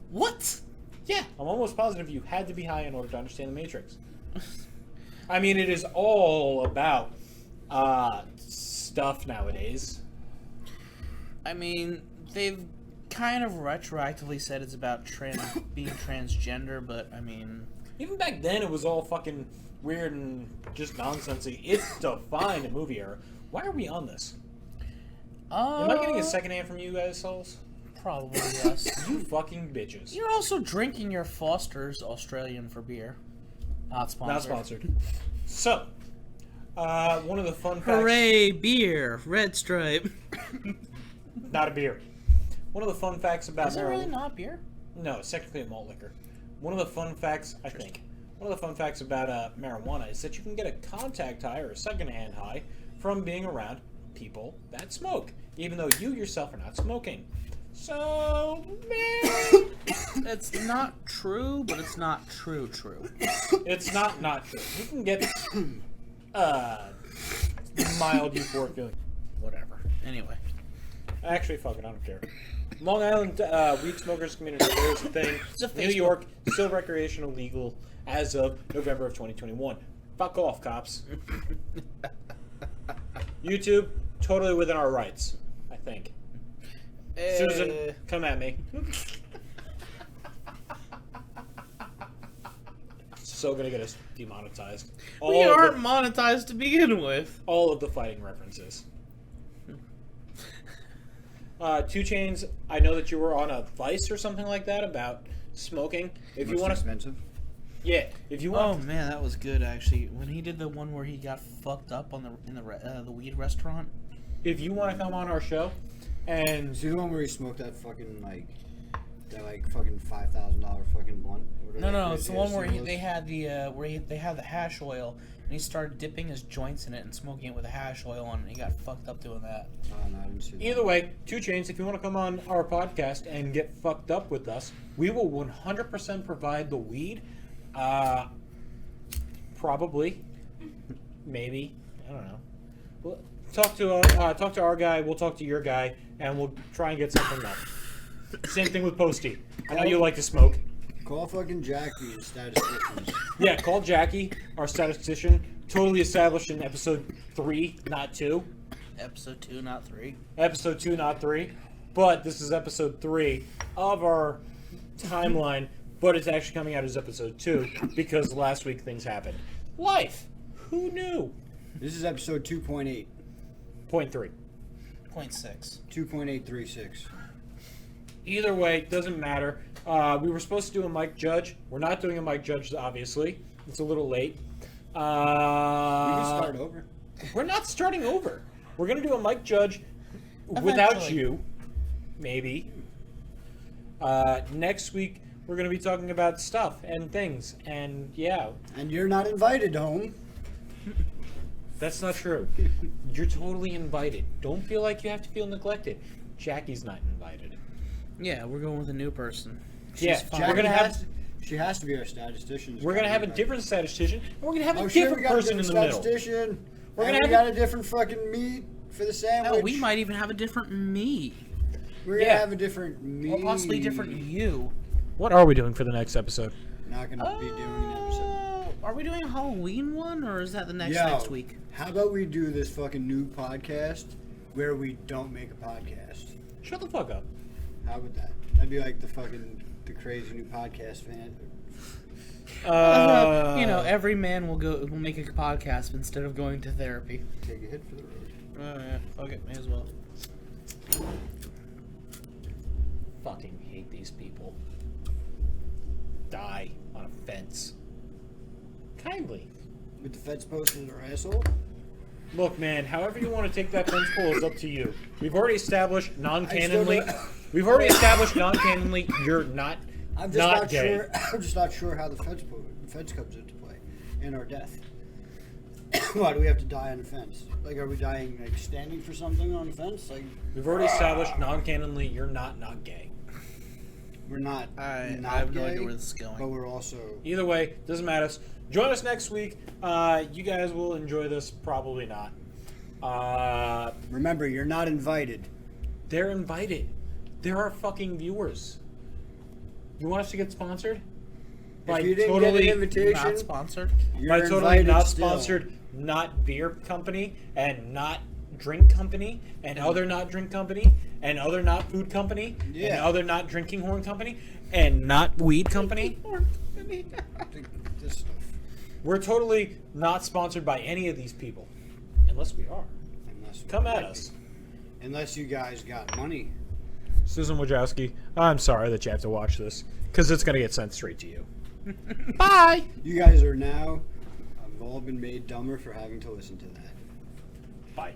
What? Yeah, I'm almost positive you had to be high in order to understand The Matrix. I mean, it is all about stuff nowadays. I mean, they've kind of retroactively said it's about being transgender, but I mean... Even back then, it was all fucking weird and just nonsensy. It's defined a movie era. Why are we on this? Am I getting a secondhand from you guys, Souls? Probably, yes. You fucking bitches. You're also drinking your Foster's Australian for beer. Not sponsored. Not sponsored. So, one of the fun facts... Hooray, beer, Red Stripe. Not a beer. One of the fun facts about Is it really not beer? No, it's technically a malt liquor. One of the fun facts, I think, one of the fun facts about marijuana is that you can get a contact high or a secondhand high from being around people that smoke, even though you yourself are not smoking. So, man... It's not true, but it's not true. It's not true. You can get mild euphoric feeling. Whatever. Anyway. Actually, fuck it, I don't care. Long Island weed smokers community, there's a thing. New York, still recreational legal as of November of 2021. Fuck off, cops. YouTube, totally within our rights, I think. Susan, come at me. So gonna get us demonetized. We aren't monetized to begin with. All of the fighting references. 2 Chainz, I know that you were on a Vice or something like that about smoking. If you want expensive. Yeah, if you want. Oh man, that was good actually. When he did the one where he got fucked up on the weed restaurant. If you want to come on our show, and see the one where he smoked that fucking fucking $5,000 fucking blunt. No, it's the one where they had the hash oil, and he started dipping his joints in it and smoking it with the hash oil on, and he got fucked up doing that. Oh, no, I didn't see that. Either way, 2 Chainz, if you want to come on our podcast and get fucked up with us, we will 100% provide the weed. Probably, maybe, I don't know. We'll talk to our guy. We'll talk to your guy, and we'll try and get something done. Same thing with Posty. I know you like to smoke. Call fucking Jackie and statisticians. Yeah, call Jackie, our statistician. Totally established in episode 3, not 2. Episode 2, not 3. Episode 2, not 3. But this is episode 3 of our timeline. But it's actually coming out as episode 2 because last week things happened. Life. Who knew? This is episode 2.8. 0.3. 0.6. 2.836. Either way, doesn't matter. We were supposed to do a Mike Judge. We're not doing a Mike Judge, obviously. It's a little late. We can start over. We're not starting over. We're going to do a Mike Judge without Eventually. you. Maybe. Next week, we're going to be talking about stuff and things. And, yeah. And you're not invited home. That's not true. You're totally invited. Don't feel like you have to feel neglected. Jackie's not invited. Yeah, we're going with a new person. Yeah, fine. we're gonna have. She has to be our statistician. We're gonna have a different statistician, and we're gonna have a we different got person a in the different middle. statistician. We're And gonna we have got a different fucking meat for the sandwich. Hell, we might even have a different me. We're gonna have a different meat. Or possibly different you. What are we doing for the next episode? Not gonna be doing an episode. Are we doing a Halloween one, or is that the next Yo, next week? How about we do this fucking new podcast where we don't make a podcast? Shut the fuck up. How about that? That'd be like the crazy new podcast fan. Every man will make a podcast instead of going to therapy. Take a hit for the road. Oh yeah, fuck it, may as well. Fucking hate these people. Die on a fence. Kindly. With the fence post in their asshole? Look, man, however you want to take that fence pole is up to you. We've already established non-canonly. We've already established non-canonly. You're not. I'm just not gay. sure. I'm just not sure how the fence comes into play in our death. Why do we have to die on the fence? Like, are we dying like standing for something on the fence? Like, We've already established non-canonly. You're not gay. we're not. I not have no gay, idea where this is going. But we're also. Either way, doesn't matter. Join us next week. You guys will enjoy this. Probably not. Remember, you're not invited. They're invited. They're our fucking viewers. You want us to get sponsored? By If you didn't totally get an invitation, Not sponsored. you're by totally invited not still. sponsored, not beer company, and not drink company, and other not drink company, and other not food company, and Yeah. other not drinking horn company, and not weed company. This stuff. We're totally not sponsored by any of these people, unless we are. Unless we Come at like us. it. Unless you guys got money. Susan Wojcicki, I'm sorry that you have to watch this, because it's going to get sent straight to you. Bye! You guys are now have all been made dumber for having to listen to that. Bye.